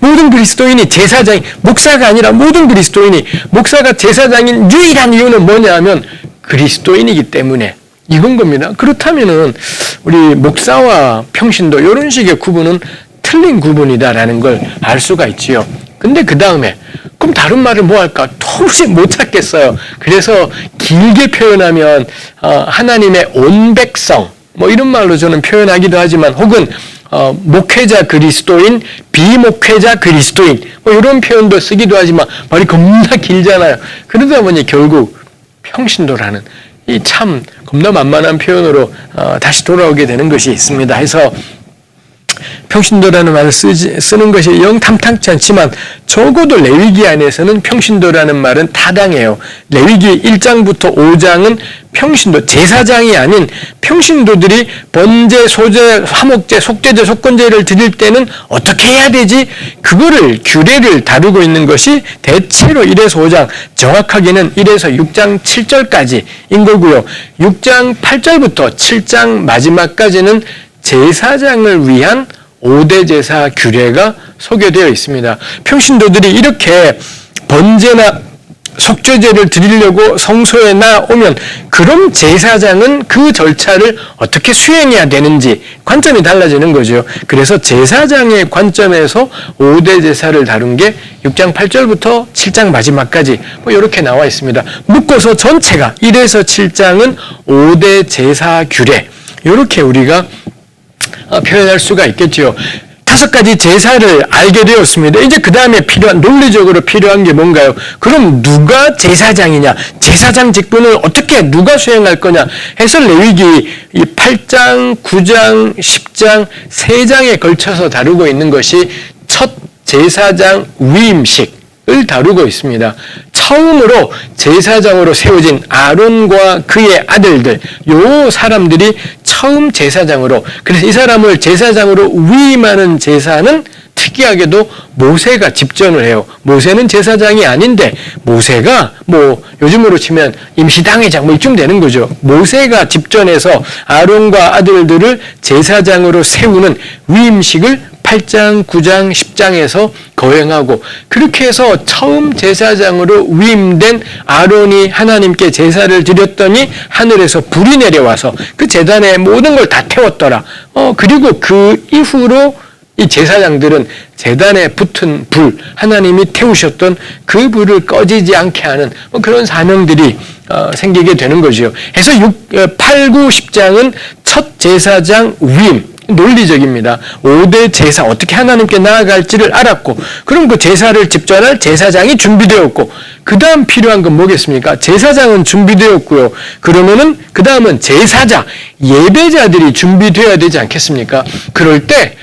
A: 모든 그리스도인이 제사장이, 목사가 아니라 모든 그리스도인이 목사가 제사장인 유일한 이유는 뭐냐 하면 그리스도인이기 때문에 이건 겁니다. 그렇다면은 우리 목사와 평신도 이런 식의 구분은 틀린 구분이다라는 걸 알 수가 있지요. 근데 그 다음에 그럼 다른 말을 뭐 할까? 도무지 못 찾겠어요. 그래서 길게 표현하면 하나님의 온 백성 뭐 이런 말로 저는 표현하기도 하지만, 혹은 목회자 그리스도인, 비목회자 그리스도인 뭐 이런 표현도 쓰기도 하지만 말이 겁나 길잖아요. 그러다 보니 결국 평신도라는 이 참 겁나 만만한 표현으로 다시 돌아오게 되는 것이 있습니다. 해서 평신도라는 말을 쓰는 것이 영 탐탁치 않지만 적어도 레위기 안에서는 평신도라는 말은 타당해요. 레위기 1장부터 5장은 평신도, 제사장이 아닌 평신도들이 번제, 소제, 화목제, 속죄제, 속건제를 드릴 때는 어떻게 해야 되지? 그거를 규례를 다루고 있는 것이 대체로 1에서 5장, 정확하게는 1에서 6장 7절까지인 거고요. 6장 8절부터 7장 마지막까지는 제사장을 위한 5대 제사 규례가 소개되어 있습니다. 평신도들이 이렇게 번제나 속죄제를 드리려고 성소에 나오면 그럼 제사장은 그 절차를 어떻게 수행해야 되는지 관점이 달라지는 거죠. 그래서 제사장의 관점에서 5대 제사를 다룬 게 6장 8절부터 7장 마지막까지 뭐 이렇게 나와 있습니다. 묶어서 전체가 1에서 7장은 5대 제사 규례, 이렇게 우리가 표현할 수가 있겠죠. 5가지 제사를 알게 되었습니다. 이제 그 다음에 논리적으로 필요한 게 뭔가요? 그럼 누가 제사장이냐? 제사장 직분을 어떻게 누가 수행할 거냐? 해서 레위기 이 8장, 9장, 10장 3장에 걸쳐서 다루고 있는 것이 첫 제사장 위임식을 다루고 있습니다. 처음으로 제사장으로 세워진 아론과 그의 아들들, 요 사람들이 처음 제사장으로, 그래서 이 사람을 제사장으로 위임하는 제사는 특이하게도 모세가 집전을 해요. 모세는 제사장이 아닌데 모세가 요즘으로 치면 임시당회장 이쯤 되는 거죠. 모세가 집전해서 아론과 아들들을 제사장으로 세우는 위임식을 8장, 9장, 10장에서 거행하고, 그렇게 해서 처음 제사장으로 위임된 아론이 하나님께 제사를 드렸더니 하늘에서 불이 내려와서 그 제단의 모든 걸 다 태웠더라. 그리고 그 이후로 이 제사장들은 제단에 붙은 불, 하나님이 태우셨던 그 불을 꺼지지 않게 하는 그런 사명들이 생기게 되는 거죠. 해서 8, 9, 10장은 첫 제사장 위임, 논리적입니다. 5대 제사, 어떻게 하나님께 나아갈지를 알았고, 그럼 그 제사를 집전할 제사장이 준비되었고, 그 다음 필요한 건 뭐겠습니까? 제사장은 준비되었고요. 그러면은 그 다음은 제사자, 예배자들이 준비되어야 되지 않겠습니까? 그럴 때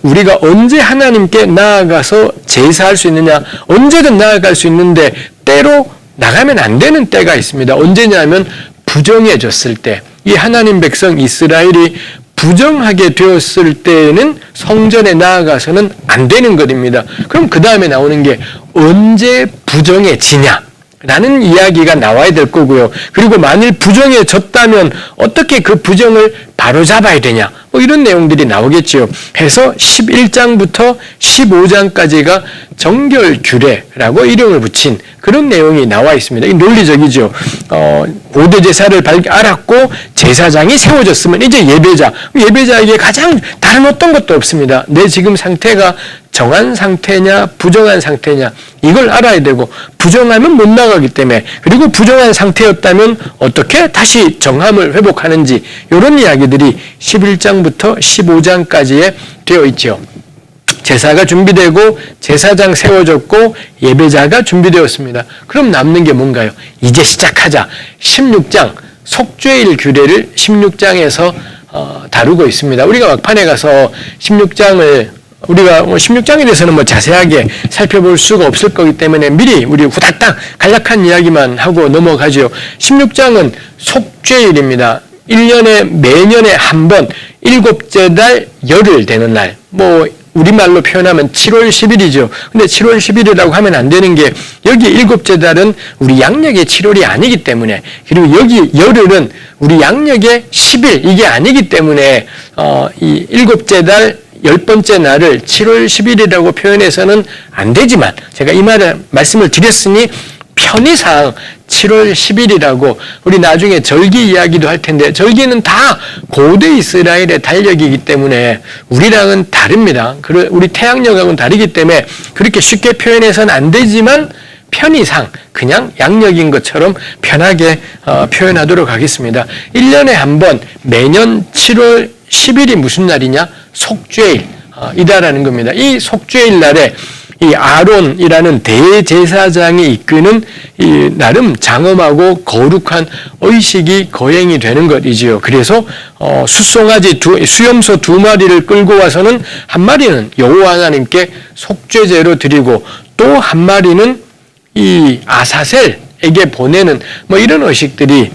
A: 우리가 언제 하나님께 나아가서 제사할 수 있느냐? 언제든 나아갈 수 있는데 때로 나가면 안 되는 때가 있습니다. 언제냐면 부정해졌을 때, 이 하나님 백성 이스라엘이 부정하게 되었을 때에는 성전에 나아가서는 안 되는 것입니다. 그럼 그 다음에 나오는 게 언제 부정해지냐? 라는 이야기가 나와야 될 거고요. 그리고 만일 부정해졌다면 어떻게 그 부정을 바로잡아야 되냐? 이런 내용들이 나오겠지요. 해서 11장부터 15장까지가 정결규례라고 이름을 붙인 그런 내용이 나와 있습니다. 이 논리적이죠. 5대 제사를 알았고 제사장이 세워졌으면 이제 예배자에게 가장 다른 어떤 것도 없습니다. 내 지금 상태가 정한 상태냐 부정한 상태냐 이걸 알아야 되고, 부정하면 못 나가기 때문에, 그리고 부정한 상태였다면 어떻게 다시 정함을 회복하는지, 이런 이야기들이 11장부터 15장까지에 되어 있죠. 제사가 준비되고 제사장 세워졌고 예배자가 준비되었습니다. 그럼 남는 게 뭔가요? 이제 시작하자. 16장 속죄일 규례를 16장에서 다루고 있습니다. 우리가 막판에 가서 16장을 우리가 16장에 대해서는 자세하게 살펴볼 수가 없을 거기 때문에 미리 우리 후다닥 간략한 이야기만 하고 넘어가죠. 16장은 속죄일입니다. 1년에 매년에 한 번 7째 달 열흘 되는 날, 우리말로 표현하면 7월 10일이죠. 근데 7월 10일이라고 하면 안 되는 게, 여기 7째 달은 우리 양력의 7월이 아니기 때문에, 그리고 여기 열흘은 우리 양력의 10일 이게 아니기 때문에 이 7째 달 10번째 날을 7월 10일이라고 표현해서는 안 되지만, 제가 이 말씀을 드렸으니 편의상 7월 10일이라고, 우리 나중에 절기 이야기도 할 텐데, 절기는 다 고대 이스라엘의 달력이기 때문에 우리랑은 다릅니다. 우리 태양력하고는 다르기 때문에 그렇게 쉽게 표현해서는 안 되지만 편의상 그냥 양력인 것처럼 편하게 표현하도록 하겠습니다. 1년에 한 번 매년 7월 10일이 무슨 날이냐? 속죄일이다라는 겁니다. 이 속죄일 날에 이 아론이라는 대제사장이 이끄는 이 나름 장엄하고 거룩한 의식이 거행이 되는 것이지요. 그래서 숫송아지 수염소 2마리를 끌고 와서는 한 마리는 여호와 하나님께 속죄제로 드리고, 또 한 마리는 이 아사셀에게 보내는 이런 의식들이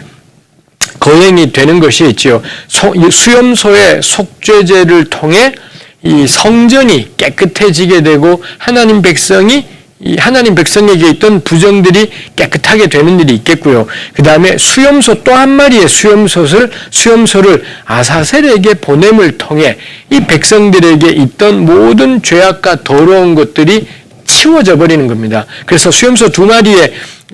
A: 거행이 되는 것이 있지요. 수염소의 속죄제를 통해 이 성전이 깨끗해지게 되고, 하나님 백성에게 있던 부정들이 깨끗하게 되는 일이 있겠고요. 그 다음에 수염소 또 한 마리의 수염소를 아사셀에게 보냄을 통해 이 백성들에게 있던 모든 죄악과 더러운 것들이 치워져 버리는 겁니다. 그래서 수염소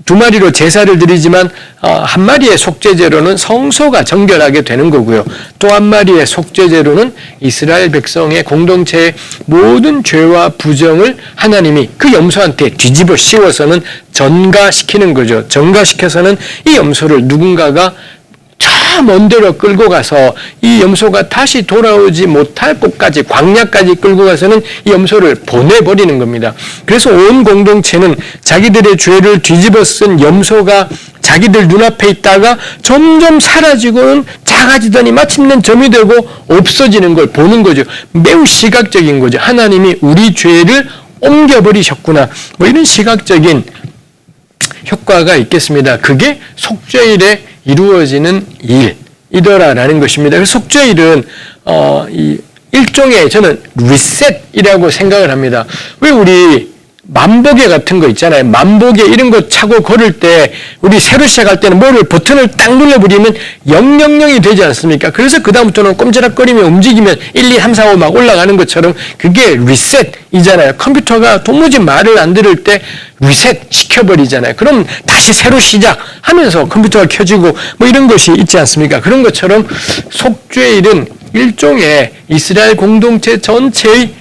A: 2마리로 제사를 드리지만 한 마리의 속죄제로는 성소가 정결하게 되는 거고요. 또 한 마리의 속죄제로는 이스라엘 백성의 공동체의 모든 죄와 부정을 하나님이 그 염소한테 뒤집어 씌워서는 전가시키는 거죠. 전가시켜서는 이 염소를 누군가가 저 먼 데로 끌고 가서 이 염소가 다시 돌아오지 못할 곳까지, 광야까지 끌고 가서는 이 염소를 보내버리는 겁니다. 그래서 온 공동체는 자기들의 죄를 뒤집어 쓴 염소가 자기들 눈앞에 있다가 점점 사라지고는 작아지더니 마침내 점이 되고 없어지는 걸 보는 거죠. 매우 시각적인 거죠. 하나님이 우리 죄를 옮겨버리셨구나. 뭐 이런 시각적인 효과가 있겠습니다. 그게 속죄일에 이루어지는 일이더라라는 것입니다. 그래서 속죄일은 이 일종의 저는 리셋이라고 생각을 합니다. 왜 우리 만보계 같은 거 있잖아요. 만보계 이런 거 차고 걸을 때 우리 새로 시작할 때는 뭐를 버튼을 딱 눌러버리면 000이 되지 않습니까? 그래서 그다음부터는 꼼지락거리며 움직이면 1, 2, 3, 4, 5 막 올라가는 것처럼 그게 리셋이잖아요. 컴퓨터가 도무지 말을 안 들을 때 리셋 시켜버리잖아요. 그럼 다시 새로 시작하면서 컴퓨터가 켜지고 뭐 이런 것이 있지 않습니까? 그런 것처럼 속죄일은 일종의 이스라엘 공동체 전체의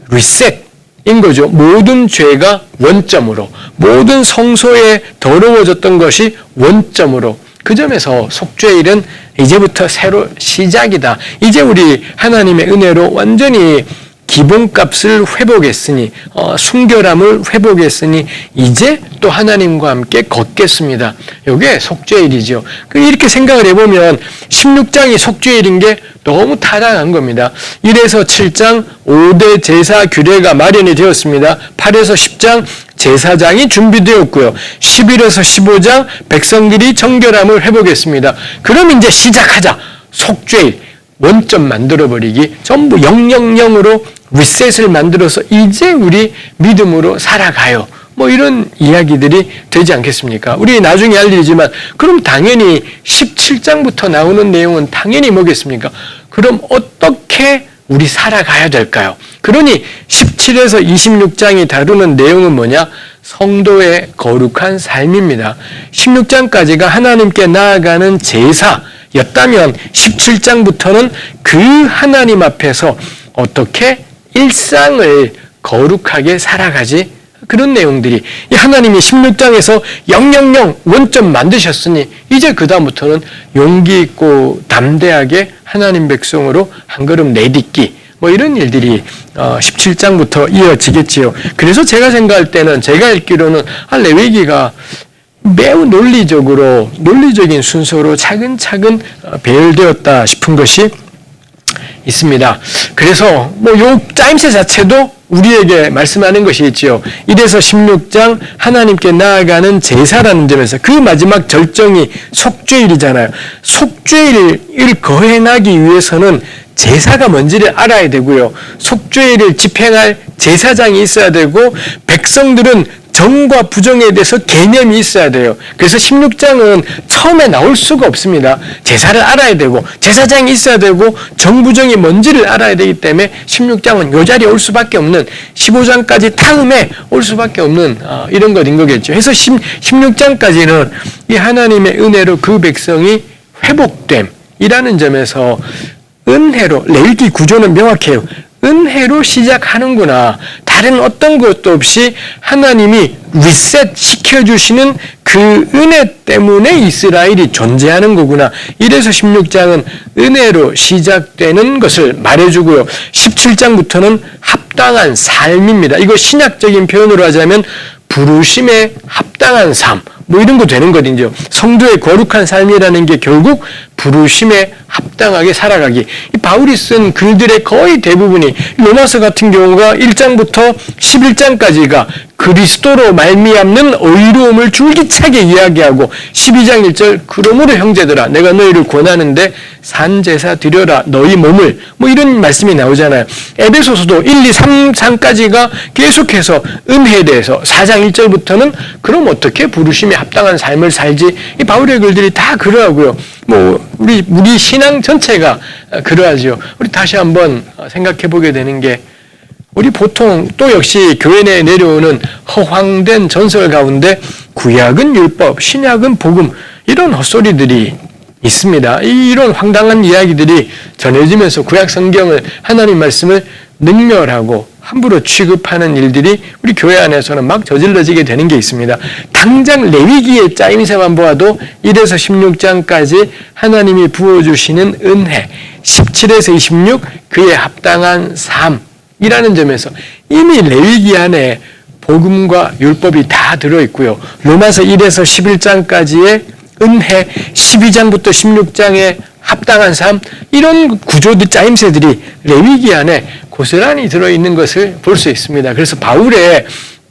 A: 리셋 인 거죠. 모든 죄가 원점으로, 모든 성소에 더러워졌던 것이 원점으로, 그 점에서 속죄일은 이제부터 새로 시작이다. 이제 우리 하나님의 은혜로 완전히 기본값을 회복했으니, 순결함을 회복했으니 이제 또 하나님과 함께 걷겠습니다. 이게 속죄일이죠. 이렇게 생각을 해보면 16장이 속죄일인 게 너무 타당한 겁니다. 1에서 7장 5대 제사 규례가 마련이 되었습니다. 8에서 10장 제사장이 준비되었고요. 11에서 15장 백성들이 정결함을 회복했습니다. 그럼 이제 시작하자. 속죄일 원점 만들어버리기, 전부 000으로 리셋을 만들어서 이제 우리 믿음으로 살아가요. 뭐 이런 이야기들이 되지 않겠습니까? 우리 나중에 알 일이지만 그럼 당연히 17장부터 나오는 내용은 당연히 뭐겠습니까? 그럼 어떻게 우리 살아가야 될까요? 그러니 17에서 26장이 다루는 내용은 뭐냐? 성도의 거룩한 삶입니다. 16장까지가 하나님께 나아가는 제사였다면 17장부터는 그 하나님 앞에서 어떻게 일상을 거룩하게 살아가지? 그런 내용들이, 이 하나님이 16장에서 000 원점 만드셨으니 이제 그 다음부터는 용기 있고 담대하게 하나님 백성으로 한 걸음 내딛기, 뭐 이런 일들이 17장부터 이어지겠지요. 그래서 제가 생각할 때는, 제가 읽기로는 레위기가 매우 논리적인 순서로 차근차근 배열되었다 싶은 것이 있습니다. 그래서 요 짜임새 자체도 우리에게 말씀하는 것이 있지요. 1에서 16장 하나님께 나아가는 제사라는 점에서 그 마지막 절정이 속죄일이잖아요. 속죄일을 거행하기 위해서는 제사가 뭔지를 알아야 되고요. 속죄일을 집행할 제사장이 있어야 되고, 백성들은 정과 부정에 대해서 개념이 있어야 돼요. 그래서 16장은 처음에 나올 수가 없습니다. 제사를 알아야 되고, 제사장이 있어야 되고, 정부정이 뭔지를 알아야 되기 때문에 16장은 요 자리에 올 수밖에 없는, 15장까지 다음에 올 수밖에 없는 이런 것인 거겠죠. 그래서 16장까지는 이 하나님의 은혜로 그 백성이 회복됨이라는 점에서 은혜로, 레위기 구조는 명확해요. 은혜로 시작하는구나. 다른 어떤 것도 없이 하나님이 리셋 시켜주시는 그 은혜 때문에 이스라엘이 존재하는 거구나. 이래서 16장은 은혜로 시작되는 것을 말해주고요. 17장부터는 합당한 삶입니다. 이거 신약적인 표현으로 하자면 부르심에 합당한 삶, 뭐 이런 거 되는 거든요. 성도의 거룩한 삶이라는 게 결국 부르심에 합당하게 살아가기. 이 바울이 쓴 글들의 거의 대부분이, 로마서 같은 경우가 1장부터 11장까지가 그리스도로 말미암는 의로움을 줄기차게 이야기하고, 12장 1절 그러므로 형제들아 내가 너희를 권하는데 산제사 드려라 너희 몸을, 뭐 이런 말씀이 나오잖아요. 에베소서도 1, 2, 3장까지가 계속해서 은혜에 대해서, 4장 1절부터는 그럼 어떻게 부르심에 합당한 삶을 살지, 이 바울의 글들이 다 그러하고요. 뭐 우리 신앙 전체가 그러하죠. 우리 다시 한번 생각해 보게 되는 게, 우리 보통 또 역시 교회 내에 내려오는 허황된 전설 가운데 구약은 율법, 신약은 복음, 이런 헛소리들이 있습니다. 이런 황당한 이야기들이 전해지면서 구약 성경을, 하나님 말씀을 능멸하고 함부로 취급하는 일들이 우리 교회 안에서는 막 저질러지게 되는 게 있습니다. 당장 레위기의 짜임새만 보아도 1에서 16장까지 하나님이 부어주시는 은혜, 17에서 26 그에 합당한 삶이라는 점에서 이미 레위기 안에 복음과 율법이 다 들어있고요. 로마서 1에서 11장까지의 은혜, 12장부터 16장의 합당한 삶, 이런 구조들, 짜임새들이 레위기 안에 고스란히 들어있는 것을 볼 수 있습니다. 그래서 바울의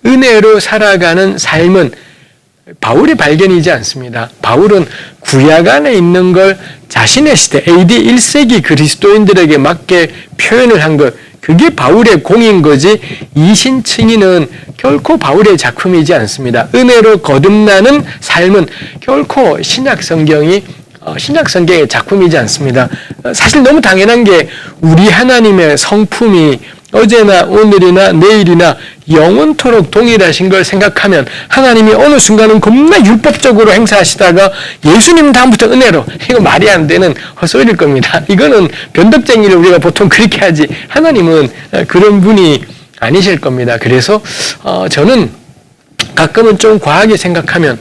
A: 은혜로 살아가는 삶은 바울의 발견이지 않습니다. 바울은 구약 안에 있는 걸 자신의 시대, AD 1세기 그리스도인들에게 맞게 표현을 한 것, 그게 바울의 공인 거지 이신층의는 결코 바울의 작품이지 않습니다. 은혜로 거듭나는 삶은 결코 신약 성경의 작품이지 않습니다. 사실 너무 당연한 게 우리 하나님의 성품이 어제나 오늘이나 내일이나 영원토록 동일하신 걸 생각하면 하나님이 어느 순간은 겁나 율법적으로 행사하시다가 예수님 다음부터 은혜로, 이거 말이 안 되는 헛소리일 겁니다. 이거는 변덕쟁이를 우리가 보통 그렇게 하지 하나님은 그런 분이 아니실 겁니다. 그래서 저는 가끔은 좀 과하게 생각하면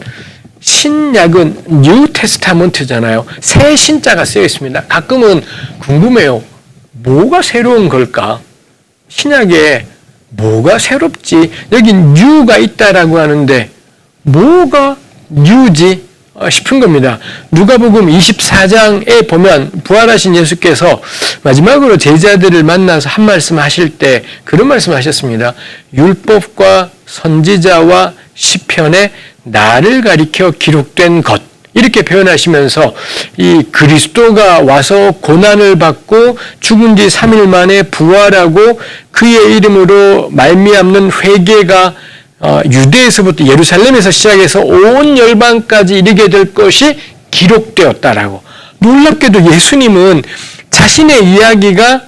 A: 신약은 뉴 테스타먼트잖아요. 새 신자가 쓰여 있습니다. 가끔은 궁금해요. 뭐가 새로운 걸까? 신약에 뭐가 새롭지? 여기 뉴가 있다라고 하는데 뭐가 뉴지? 싶은 겁니다. 누가복음 24장에 보면 부활하신 예수께서 마지막으로 제자들을 만나서 한 말씀 하실 때 그런 말씀 하셨습니다. 율법과 선지자와 시편에 나를 가리켜 기록된 것, 이렇게 표현하시면서 이 그리스도가 와서 고난을 받고 죽은 지 3일 만에 부활하고 그의 이름으로 말미암는 회개가 유대에서부터 예루살렘에서 시작해서 온 열방까지 이르게 될 것이 기록되었다라고. 놀랍게도 예수님은 자신의 이야기가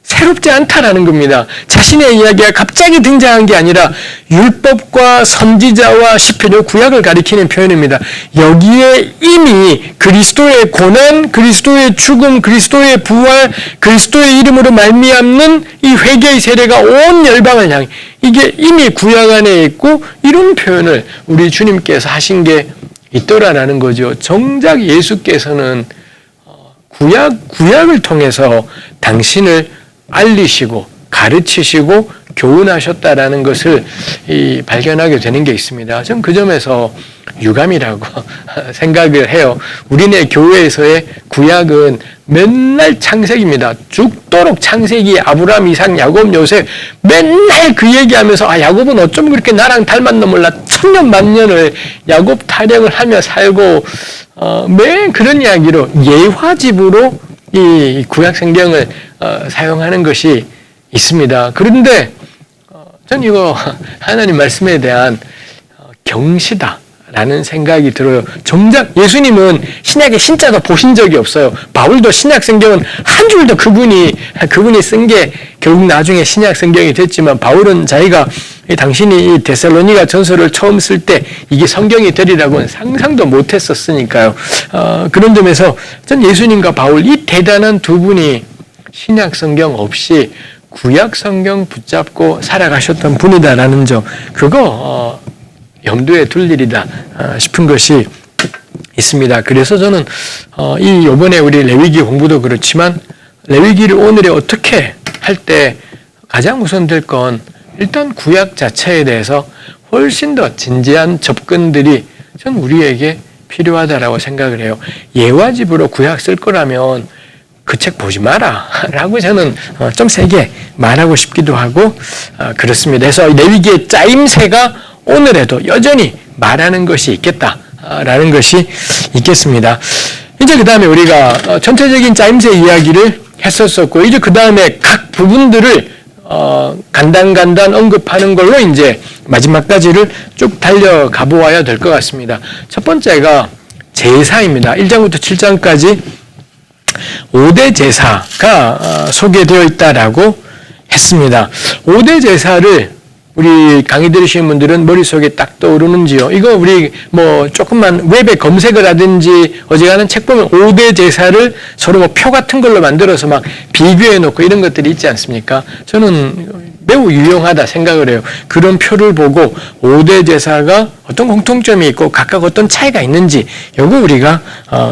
A: 새롭지 않다라는 겁니다. 자신의 이야기가 갑자기 등장한 게 아니라 율법과 선지자와 시편, 구약을 가리키는 표현입니다. 여기에 이미 그리스도의 고난, 그리스도의 죽음, 그리스도의 부활, 그리스도의 이름으로 말미암는 이 회개의 세례가 온 열방을 향해, 이게 이미 구약 안에 있고 이런 표현을 우리 주님께서 하신 게 있더라라는 거죠. 정작 예수께서는 구약을 통해서 당신을 알리시고 가르치시고 교훈하셨다라는 것을 발견하게 되는 게 있습니다. 저는 그 점에서 유감이라고 생각을 해요. 우리네 교회에서의 구약은 맨날 창세기입니다. 죽도록 창세기, 아브라함, 이삭, 야곱, 요셉 맨날 그 얘기하면서 야곱은 어쩜 그렇게 나랑 닮았나 몰라 천년 만년을 야곱 타령을 하며 살고 매일 그런 이야기로 예화집으로 이 구약 성경을 사용하는 것이 있습니다. 그런데 전 이거 하나님 말씀에 대한 경시다라는 생각이 들어요. 정작 예수님은 신약의 신자도 보신 적이 없어요. 바울도 신약 성경은 한 줄도 그분이 쓴 게 결국 나중에 신약 성경이 됐지만 바울은 자기가 당신이 이 데살로니가 전서를 처음 쓸 때 이게 성경이 되리라고는 상상도 못했었으니까요. 그런 점에서 전 예수님과 바울 이 대단한 두 분이 신약 성경 없이 구약 성경 붙잡고 살아가셨던 분이다라는 점, 그거 염두에 둘 일이다 싶은 것이 있습니다. 그래서 저는 이번에 우리 레위기 공부도 그렇지만 레위기를 오늘에 어떻게 할 때 가장 우선될 건 일단 구약 자체에 대해서 훨씬 더 진지한 접근들이 전 우리에게 필요하다라고 생각을 해요. 예화집으로 구약 쓸 거라면 그 책 보지 마라 라고 저는 좀 세게 말하고 싶기도 하고 그렇습니다. 그래서 레위기의 짜임새가 오늘에도 여전히 말하는 것이 있겠다라는 것이 있겠습니다. 이제 그 다음에 우리가 전체적인 짜임새 이야기를 했었었고 이제 그 다음에 각 부분들을 간단간단 언급하는 걸로 이제 마지막까지를 쭉 달려가 보아야 될 것 같습니다. 첫 번째가 제사입니다. 1장부터 7장까지 5대 제사가 소개되어 있다라고 했습니다. 5대 제사를 우리 강의 들으시는 분들은 머릿속에 딱 떠오르는지요? 이거 우리 조금만 웹에 검색을 하든지 어지간한 책 보면 5대 제사를 서로 표 같은 걸로 만들어서 막 비교해 놓고 이런 것들이 있지 않습니까? 저는 매우 유용하다 생각을 해요. 그런 표를 보고 5대 제사가 어떤 공통점이 있고 각각 어떤 차이가 있는지 이거 우리가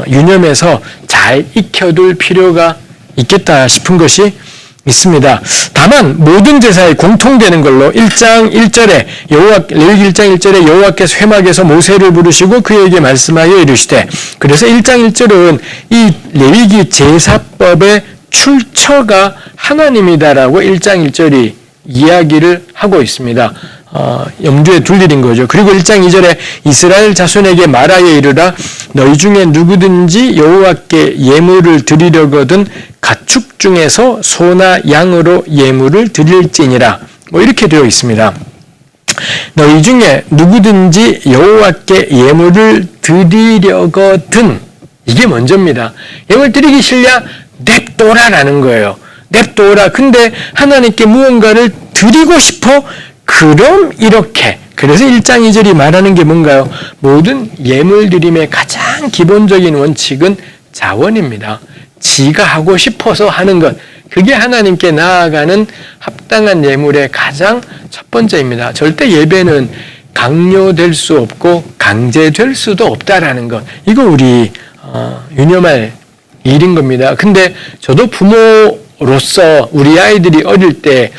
A: 유념해서 잘 익혀둘 필요가 있겠다 싶은 것이 있습니다. 다만 모든 제사에 공통되는 걸로 1장 1절에 레위기 1장 1절에 여호와께서 회막에서 모세를 부르시고 그에게 말씀하여 이르시되, 그래서 1장 1절은 이 레위기 제사법의 출처가 하나님이다라고 1장 1절이 이야기를 하고 있습니다. 염두에 둘 일인 거죠. 그리고 1장 2절에 이스라엘 자손에게 말하여 이르라, 너희 중에 누구든지 여호와께 예물을 드리려거든 가축 중에서 소나 양으로 예물을 드릴지니라. 이렇게 되어 있습니다. 너희 중에 누구든지 여호와께 예물을 드리려거든, 이게 먼저입니다. 예물 드리기 싫냐? 냅둬라라는 거예요. 냅둬라. 근데 하나님께 무언가를 드리고 싶어? 그럼 이렇게. 그래서 1장 2절이 말하는 게 뭔가요? 모든 예물 드림의 가장 기본적인 원칙은 자원입니다. 지가 하고 싶어서 하는 것. 그게 하나님께 나아가는 합당한 예물의 가장 첫 번째입니다. 절대 예배는 강요될 수 없고 강제될 수도 없다라는 것. 이거 우리 유념할 일인 겁니다. 근데 저도 부모로서 우리 아이들이 어릴 때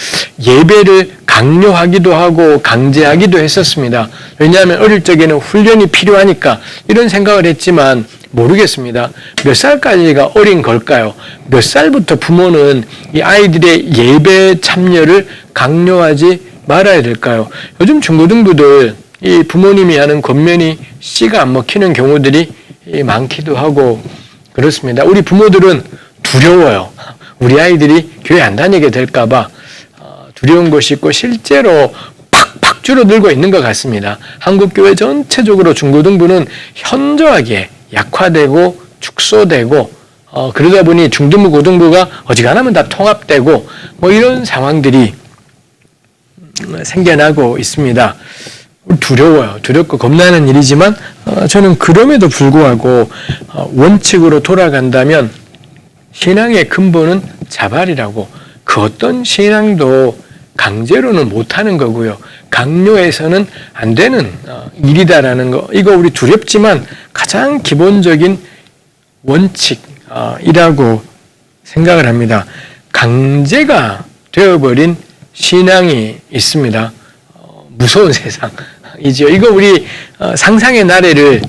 A: 예배를 강요하기도 하고 강제하기도 했었습니다. 왜냐하면 어릴 적에는 훈련이 필요하니까 이런 생각을 했지만 모르겠습니다. 몇 살까지가 어린 걸까요? 몇 살부터 부모는 이 아이들의 예배 참여를 강요하지 말아야 될까요? 요즘 중고등부들 이 부모님이 하는 권면이 씨가 안 먹히는 경우들이 많기도 하고 그렇습니다. 우리 부모들은 두려워요. 우리 아이들이 교회 안 다니게 될까봐 두려운 것이 있고 실제로 팍팍 줄어들고 있는 것 같습니다. 한국교회 전체적으로 중고등부는 현저하게 약화되고 축소되고 그러다 보니 중등부 고등부가 어지간하면 다 통합되고 이런 상황들이 생겨나고 있습니다. 두려워요. 두렵고 겁나는 일이지만 저는 그럼에도 불구하고 원칙으로 돌아간다면 신앙의 근본은 자발이라고, 그 어떤 신앙도 강제로는 못하는 거고요. 강요해서는 안 되는 일이다라는 거, 이거 우리 두렵지만 가장 기본적인 원칙이라고 생각을 합니다. 강제가 되어버린 신앙이 있습니다. 무서운 세상이지요. 이거 우리 상상의 나래를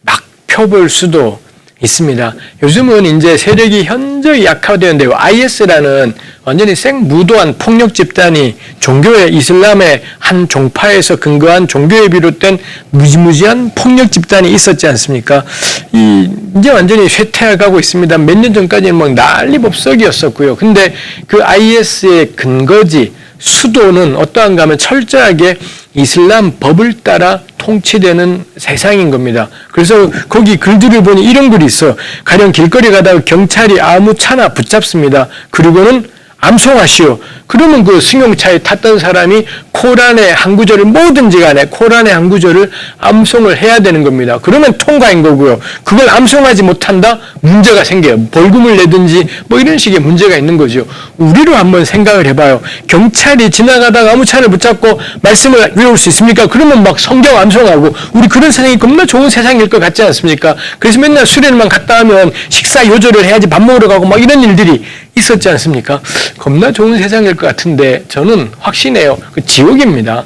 A: 막 펴볼 수도 있습니다. 요즘은 이제 세력이 현저히 약화되는데요. IS라는 완전히 생무도한 폭력 집단이 종교의 이슬람의 한 종파에서 근거한 종교에 비롯된 무지무지한 폭력 집단이 있었지 않습니까? 이제 완전히 쇠퇴해가고 있습니다. 몇 년 전까지는 막 난리법석이었었고요. 근데 그 IS의 근거지 수도는 어떠한가 하면 철저하게 이슬람 법을 따라 통치되는 세상인 겁니다. 그래서 거기 글들을 보니 이런 글이 있어요. 가령 길거리 가다가 경찰이 아무 차나 붙잡습니다. 그리고는 암송하시오. 그러면 그 승용차에 탔던 사람이 코란의 한 구절을 뭐든지 간에 코란의 한 구절을 암송을 해야 되는 겁니다. 그러면 통과인 거고요. 그걸 암송하지 못한다? 문제가 생겨요. 벌금을 내든지 이런 식의 문제가 있는 거죠. 우리로 한번 생각을 해봐요. 경찰이 지나가다가 아무 차를 붙잡고 말씀을 외울 수 있습니까? 그러면 막 성경 암송하고, 우리 그런 세상이 겁나 좋은 세상일 것 같지 않습니까? 그래서 맨날 수련만 갔다 하면 식사 요절을 해야지 밥 먹으러 가고 이런 일들이 있었지 않습니까? 겁나 좋은 세상일 것 같은데 저는 확신해요. 그 지옥입니다.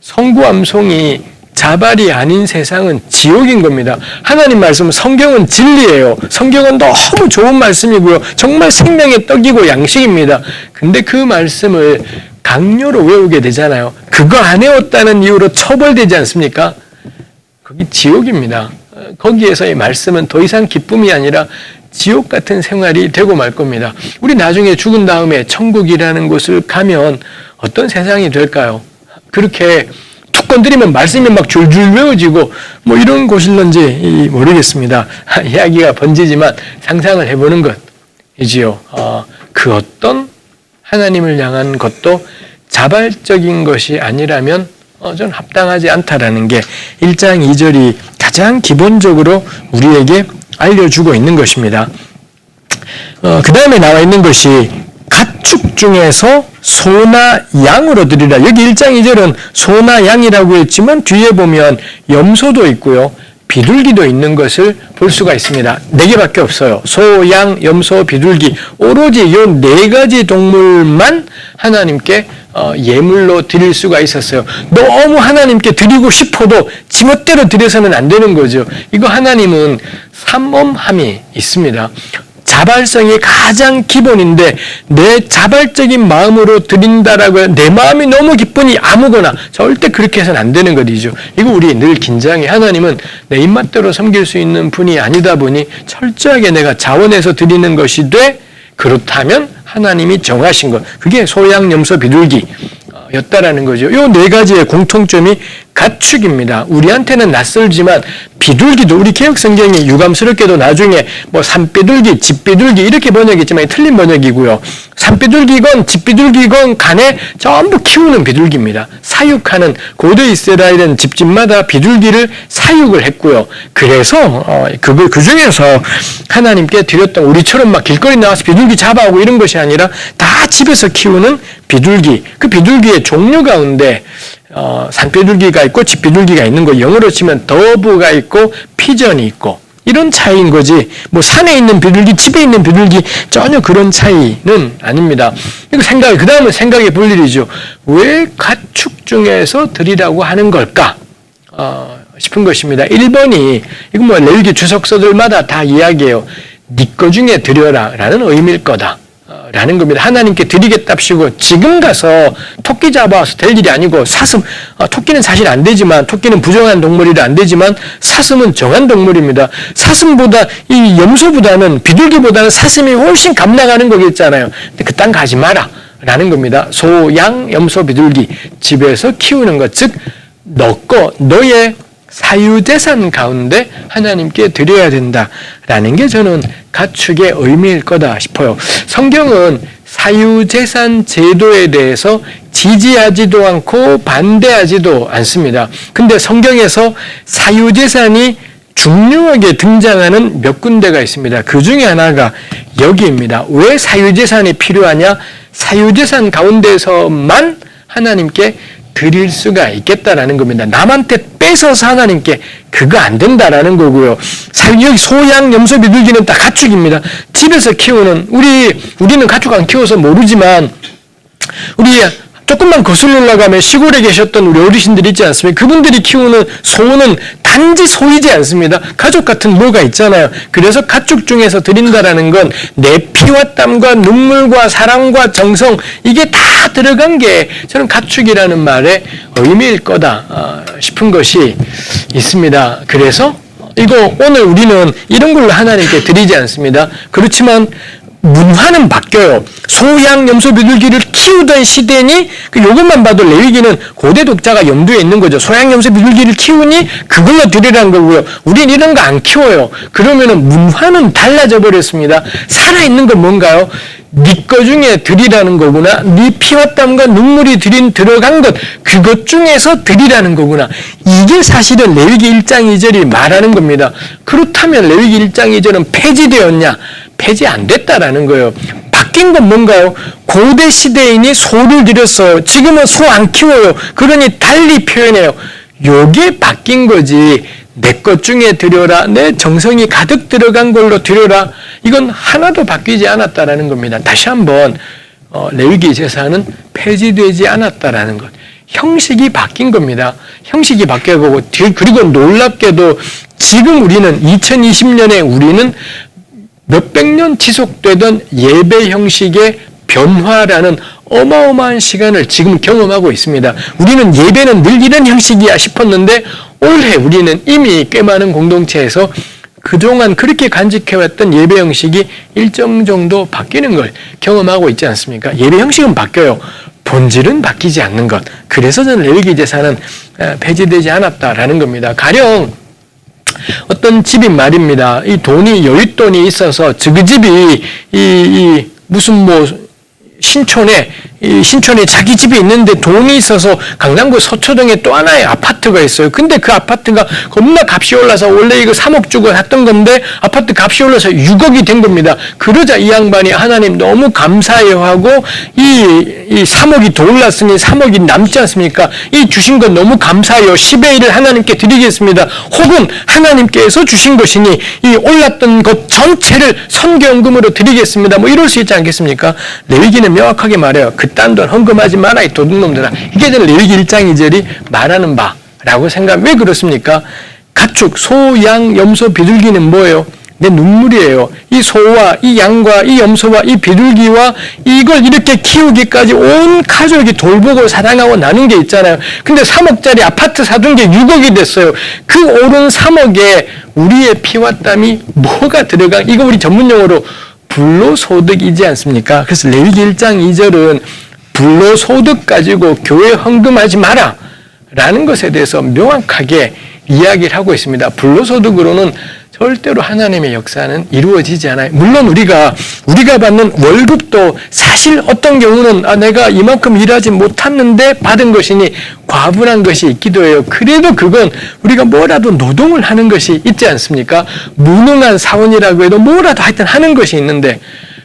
A: 성구 암송이 자발이 아닌 세상은 지옥인 겁니다. 하나님 말씀, 성경은 진리예요. 성경은 너무 좋은 말씀이고요. 정말 생명의 떡이고 양식입니다. 근데 그 말씀을 강요로 외우게 되잖아요. 그거 안 외웠다는 이유로 처벌되지 않습니까? 거기 지옥입니다. 거기에서의 말씀은 더 이상 기쁨이 아니라 지옥 같은 생활이 되고 말 겁니다. 우리 나중에 죽은 다음에 천국이라는 곳을 가면 어떤 세상이 될까요? 그렇게 툭 건드리면 말씀이 막 줄줄 외워지고 이런 곳일런지 모르겠습니다. 이야기가 번지지만 상상을 해보는 것이지요. 그 어떤 하나님을 향한 것도 자발적인 것이 아니라면 저는 합당하지 않다라는 게 1장 2절이 가장 기본적으로 우리에게 알려주고 있는 것입니다. 그 다음에 나와 있는 것이 가축 중에서 소나 양으로 드리라. 여기 1장 2절은 소나 양이라고 했지만 뒤에 보면 염소도 있고요. 비둘기도 있는 것을 볼 수가 있습니다. 4개밖에 없어요. 소, 양, 염소, 비둘기. 오로지 이 4가지 동물만 하나님께 예물로 드릴 수가 있었어요. 너무 하나님께 드리고 싶어도 지멋대로 드려서는 안 되는 거죠. 이거 하나님은 삼엄함이 있습니다. 자발성이 가장 기본인데 내 자발적인 마음으로 드린다라고 내 마음이 너무 기쁘니 아무거나 절대 그렇게 해서는 안 되는 것이죠. 이거 우리 늘 긴장해. 하나님은 내 입맛대로 섬길 수 있는 분이 아니다 보니 철저하게 내가 자원해서 드리는 것이 돼. 그렇다면 하나님이 정하신 것. 그게 소양, 염소, 비둘기 였다라는 거죠. 이 4가지의 공통점이 가축입니다. 우리한테는 낯설지만 비둘기도 우리 개혁성경이 유감스럽게도 나중에 뭐 산비둘기, 집비둘기 이렇게 번역했지만 틀린 번역이고요. 산비둘기건 집비둘기건 간에 전부 키우는 비둘기입니다. 사육하는 고대 이스라엘은 집집마다 비둘기를 사육을 했고요. 그래서 그 중에서 하나님께 드렸던 우리처럼 막 길거리 나와서 비둘기 잡아오고 이런 것이 아니라 다 집에서 키우는 비둘기. 그 비둘기의 종류 가운데 산비둘기가 있고 집비둘기가 있는 거, 영어로 치면 더브가 있고 피전이 있고 이런 차이인 거지. 뭐 산에 있는 비둘기, 집에 있는 비둘기 전혀 그런 차이는 아닙니다. 이거 그 다음은 생각해 볼 일이죠. 왜 가축 중에서 드리라고 하는 걸까? 싶은 것입니다. 1번이 이거 뭐 레위기 주석서들마다 다 이야기해요. 네 거 중에 드려라 라는 의미일 거다. 라는 겁니다. 하나님께 드리겠답시고 지금 가서 토끼 잡아와서 될 일이 아니고 사슴, 토끼는 사실 안 되지만 토끼는 부정한 동물이라 안 되지만 사슴은 정한 동물입니다. 사슴보다 이 염소보다는 비둘기보다는 사슴이 훨씬 감나가는 거겠잖아요. 근데 그 땅 가지 마라 라는 겁니다. 소, 양, 염소, 비둘기 집에서 키우는 것, 즉 너의 사유재산 가운데 하나님께 드려야 된다라는 게 저는 가축의 의미일 거다 싶어요. 성경은 사유재산 제도에 대해서 지지하지도 않고 반대하지도 않습니다. 근데 성경에서 사유재산이 중요하게 등장하는 몇 군데가 있습니다. 그 중에 하나가 여기입니다. 왜 사유재산이 필요하냐? 사유재산 가운데서만 하나님께 드릴 수가 있겠다라는 겁니다. 남한테 뺏어서 하나님께 그거 안 된다라는 거고요. 여기 소양, 염소, 비둘기는 다 가축입니다. 집에서 키우는 우리는 가축 안 키워서 모르지만 우리 조금만 거슬러 올라가면 시골에 계셨던 우리 어르신들 있지 않습니까? 그분들이 키우는 소는 단지 소이지 않습니다. 가족 같은 뭐가 있잖아요. 그래서 가축 중에서 드린다라는 건 내 피와 땀과 눈물과 사랑과 정성 이게 다 들어간 게 저는 가축이라는 말의 의미일 거다 싶은 것이 있습니다. 그래서 이거 오늘 우리는 이런 걸로 하나님께 드리지 않습니다. 그렇지만 문화는 바뀌어요. 소양, 염소, 비둘기를 키우던 시대니 요것만 봐도 레위기는 고대 독자가 염두에 있는 거죠. 소양, 염소, 비둘기를 키우니 그걸로 드리라는 거고요. 우린 이런 거 안 키워요. 그러면은 문화는 달라져 버렸습니다. 살아있는 건 뭔가요? 네 거 중에 드리라는 거구나. 네 피와 땀과 눈물이 들어간 것 그것 중에서 드리라는 거구나. 이게 사실은 레위기 1장 2절이 말하는 겁니다. 그렇다면 레위기 1장 2절은 폐지되었냐? 폐지 안 됐다라는 거예요. 바뀐 건 뭔가요? 고대 시대인이 소를 드렸어요. 지금은 소 안 키워요. 그러니 달리 표현해요. 요게 바뀐 거지. 내 것 중에 드려라. 내 정성이 가득 들어간 걸로 드려라. 이건 하나도 바뀌지 않았다라는 겁니다. 다시 한번 레위기 제사는 폐지되지 않았다라는 것. 형식이 바뀐 겁니다. 형식이 바뀌어가고 그리고 놀랍게도 지금 우리는 2020년에 우리는 몇백 년 지속되던 예배 형식의 변화라는 어마어마한 시간을 지금 경험하고 있습니다. 우리는 예배는 늘 이런 형식이야 싶었는데 올해 우리는 이미 꽤 많은 공동체에서 그동안 그렇게 간직해왔던 예배 형식이 일정 정도 바뀌는 걸 경험하고 있지 않습니까? 예배 형식은 바뀌어요. 본질은 바뀌지 않는 것. 그래서 저는 레위기 제사는 폐지되지 않았다라는 겁니다. 가령 어떤 집이 말입니다. 이 돈이 여윳돈이 있어서 그 집이 무슨 뭐 신촌에 이 신촌에 자기 집이 있는데 돈이 있어서 강남구 서초동에 또 하나의 아파트가 있어요. 근데 그 아파트가 겁나 값이 올라서 원래 이거 3억 주고 샀던 건데 아파트 값이 올라서 6억이 된 겁니다. 그러자 이 양반이 하나님 너무 감사해요 하고 이 3억이 더 올랐으니 3억이 남지 않습니까? 이 주신 건 너무 감사해요. 10의 1을 하나님께 드리겠습니다. 혹은 하나님께서 주신 것이니 이 올랐던 것 전체를 선교연금으로 드리겠습니다. 뭐 이럴 수 있지 않겠습니까? 레위기는 명확하게 말해요. 그딴 돈 헌금하지 마라 이 도둑놈들아. 이게 레위기 1장 2절이 말하는 바라고 생각. 왜 그렇습니까? 가축, 소, 양, 염소, 비둘기는 뭐예요? 내 눈물이에요. 이 소와 이 양과 이 염소와 이 비둘기와 이걸 이렇게 키우기까지 온 가족이 돌보고 사랑하고 나눈 게 있잖아요. 근데 3억짜리 아파트 사둔 게 6억이 됐어요. 그 오른 3억에 우리의 피와 땀이 뭐가 들어가? 이거 우리 전문용어로 불로소득이지 않습니까? 그래서 레위기 1장 2절은 불로소득 가지고 교회 헌금하지 마라 라는 것에 대해서 명확하게 이야기를 하고 있습니다. 불로소득으로는 절대로 하나님의 역사는 이루어지지 않아요. 물론 우리가 받는 월급도 사실 어떤 경우는 내가 이만큼 일하지 못했는데 받은 것이니 과분한 것이 있기도 해요. 그래도 그건 우리가 뭐라도 노동을 하는 것이 있지 않습니까? 무능한 사원이라고 해도 뭐라도 하여튼 하는 것이 있는데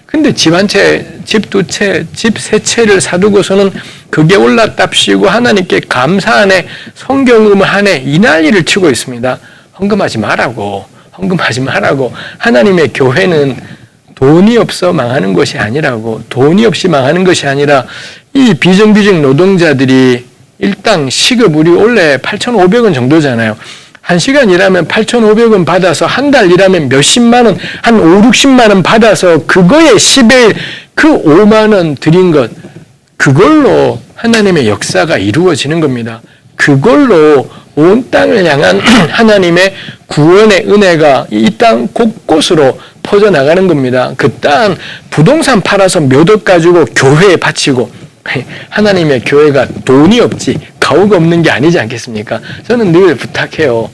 A: 근데 집 한 채, 집 두 채, 집 세 채를 사두고서는 그게 올랐답시고 하나님께 감사하네, 성경음을 하네 이 난리를 치고 있습니다. 헌금하지 말라고. 하나님의 교회는 돈이 없어 망하는 것이 아니라고. 돈이 없이 망하는 것이 아니라 이 비정규직 노동자들이 일당 시급 우리 원래 8,500원 정도잖아요. 1시간 일하면 8,500원 받아서 한 달 일하면 몇십만 원, 한 5, 60만 원 받아서 그거에 10의 1, 그 5만 원 드린 것, 그걸로 하나님의 역사가 이루어지는 겁니다. 그걸로 온 땅을 향한 하나님의 구원의 은혜가 이 땅 곳곳으로 퍼져나가는 겁니다. 그 땅 부동산 팔아서 몇 억 가지고 교회에 바치고 하나님의 교회가 돈이 없지 가오가 없는 게 아니지 않겠습니까? 저는 늘 부탁해요.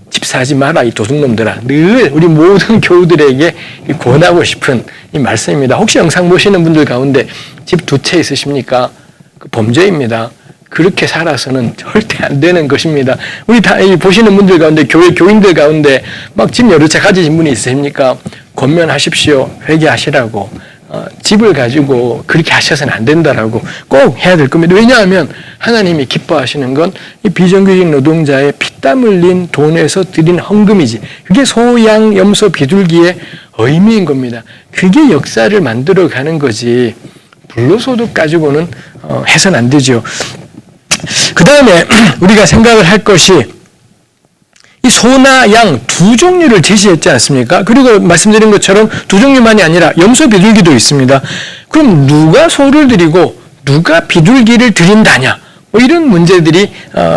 A: 집 사지 마라 이 도둑놈들아. 늘 우리 모든 교우들에게 권하고 싶은 이 말씀입니다. 혹시 영상 보시는 분들 가운데 집 두 채 있으십니까? 그 범죄입니다. 그렇게 살아서는 절대 안 되는 것입니다. 우리 다 보시는 분들 가운데 교회 교인들 가운데 막 집 여러 채 가지신 분이 있으십니까? 권면하십시오. 회개하시라고. 집을 가지고 그렇게 하셔서는 안 된다라고 꼭 해야 될 겁니다. 왜냐하면 하나님이 기뻐하시는 건 이 비정규직 노동자의 피땀 흘린 돈에서 드린 헌금이지. 그게 소, 양, 염소, 비둘기의 의미인 겁니다. 그게 역사를 만들어가는 거지. 불로소득 가지고는 해서는 안 되죠. 그 다음에 우리가 생각을 할 것이 이 소나 양 두 종류를 제시했지 않습니까? 그리고 말씀드린 것처럼 두 종류만이 아니라 염소 비둘기도 있습니다. 그럼 누가 소를 드리고 누가 비둘기를 드린다냐? 뭐 이런 문제들이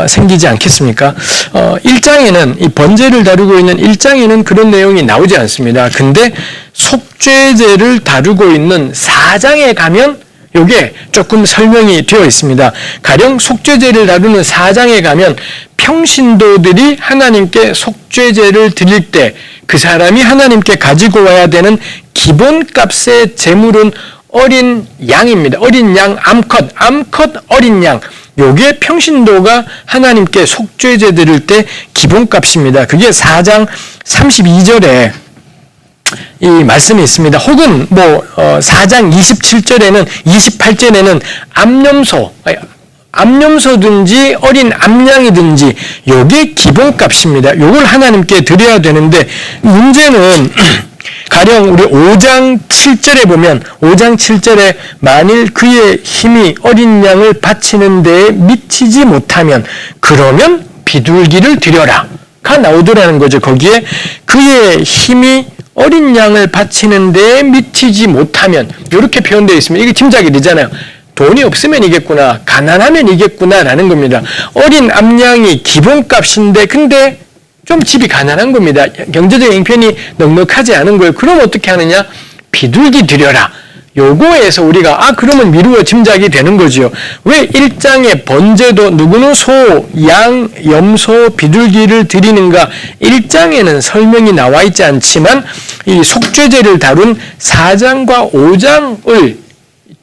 A: 생기지 않겠습니까? 1장에는 이 번제를 다루고 있는 1장에는 그런 내용이 나오지 않습니다. 근데 속죄제를 다루고 있는 4장에 가면 요게 조금 설명이 되어 있습니다. 가령 속죄제를 다루는 4장에 가면 평신도들이 하나님께 속죄제를 드릴 때 그 사람이 하나님께 가지고 와야 되는 기본값의 제물은 어린 양입니다. 어린 양, 암컷 어린 양. 요게 평신도가 하나님께 속죄제 드릴 때 기본값입니다. 그게 4장 32절에 이 말씀이 있습니다. 혹은 4장 27절에는 28절에는 암염소든지 어린 암양이든지 요게 기본값입니다. 요걸 하나님께 드려야 되는데 문제는 가령 우리 5장 7절에 보면 5장 7절에 만일 그의 힘이 어린 양을 바치는 데에 미치지 못하면 그러면 비둘기를 드려라가 나오더라는 거죠. 거기에 그의 힘이 어린 양을 바치는 데에 미치지 못하면 이렇게 표현되어 있습니다. 이게 짐작이 되잖아요. 돈이 없으면 이겠구나, 가난하면 이겠구나라는 겁니다. 어린 암양이 기본값인데 근데 좀 집이 가난한 겁니다. 경제적 형편이 넉넉하지 않은 거예요. 그럼 어떻게 하느냐? 비둘기 드려라. 요거에서 우리가 그러면 미루어 짐작이 되는 거죠. 왜 1장의 번제도 누구는 소, 양, 염소, 비둘기를 드리는가? 1장에는 설명이 나와 있지 않지만 이 속죄제를 다룬 4장과 5장을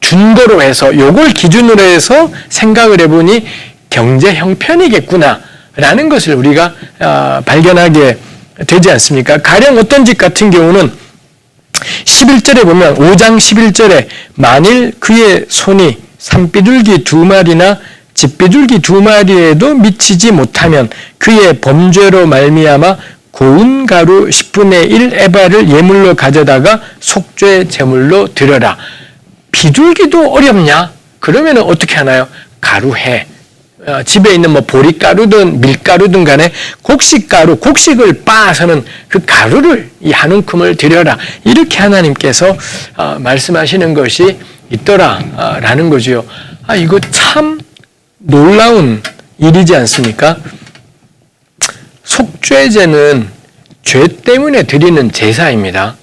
A: 준거로 해서 요걸 기준으로 해서 생각을 해보니 경제 형편이겠구나라는 것을 우리가 발견하게 되지 않습니까? 가령 어떤 집 같은 경우는 11절에 보면 5장 11절에 만일 그의 손이 산비둘기 2마리나 집비둘기 2마리에도 미치지 못하면 그의 범죄로 말미암아 고운 가루 10분의 1 에바를 예물로 가져다가 속죄 제물로 드려라. 비둘기도 어렵냐? 그러면 어떻게 하나요? 가루해. 집에 있는 보리가루든 밀가루든 간에 곡식가루, 곡식을 빻아서는 그 가루를 이 한 움큼을 드려라. 이렇게 하나님께서 말씀하시는 것이 있더라라는 거지요. 이거 참 놀라운 일이지 않습니까? 속죄제는 죄 때문에 드리는 제사입니다.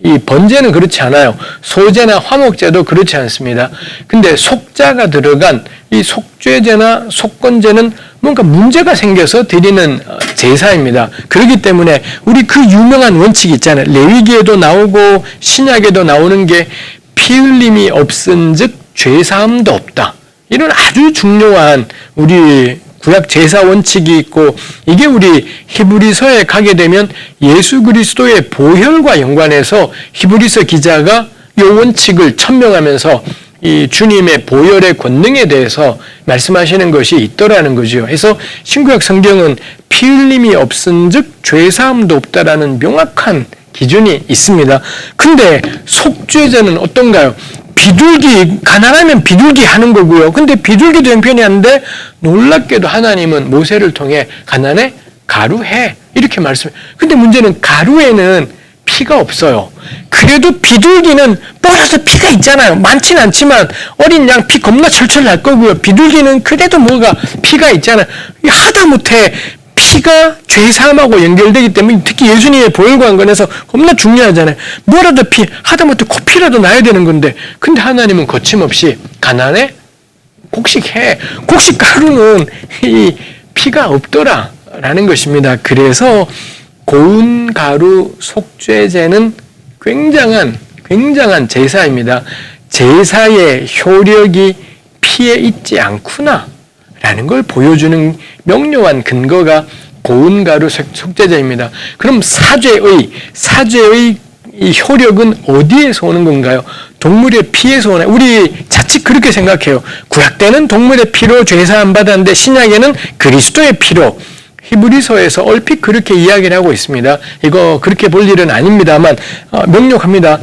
A: 이 번제는 그렇지 않아요. 소제나 화목제도 그렇지 않습니다. 근데 속자가 들어간 이 속죄제나 속건제는 뭔가 문제가 생겨서 드리는 제사입니다. 그렇기 때문에 우리 그 유명한 원칙이 있잖아요. 레위기에도 나오고 신약에도 나오는 게 피 흘림이 없은 즉 죄사함도 없다. 이런 아주 중요한 우리 구약 제사 원칙이 있고, 이게 우리 히브리서에 가게 되면 예수 그리스도의 보혈과 연관해서 히브리서 기자가 이 원칙을 천명하면서 이 주님의 보혈의 권능에 대해서 말씀하시는 것이 있더라는 거죠. 그래서 신구약 성경은 피 흘림이 없은즉 죄사함도 없다라는 명확한 기준이 있습니다. 근데 속죄제는 어떤가요? 비둘기, 가난하면 비둘기 하는 거고요. 근데 비둘기도 형편이 한데 놀랍게도 하나님은 모세를 통해 가난해? 가루해. 이렇게 말씀해요. 근데 문제는 가루에는 피가 없어요. 그래도 비둘기는 뻘어서 피가 있잖아요. 많지는 않지만 어린 양 피 겁나 철철 날 거고요. 비둘기는 그래도 뭐가 피가 있잖아요. 하다못해 피가 죄사함하고 연결되기 때문에 특히 예수님의 보혈과 관련해서 겁나 중요하잖아요. 뭐라도 하다못해 코피라도 나야 되는 건데, 근데 하나님은 거침없이 가난해? 곡식해. 곡식가루는 이 피가 없더라라는 것입니다. 그래서 고운 가루 속죄제는 굉장한 제사입니다. 제사의 효력이 피에 있지 않구나 라는 걸 보여주는 명료한 근거가 고운 가루 속죄제입니다. 그럼 사죄의 이 효력은 어디에서 오는 건가요? 동물의 피에서 오나요? 우리 자칫 그렇게 생각해요. 구약 때는 동물의 피로 죄사함 받았는데 신약에는 그리스도의 피로. 히브리서에서 얼핏 그렇게 이야기를 하고 있습니다. 이거 그렇게 볼 일은 아닙니다만 명료합니다.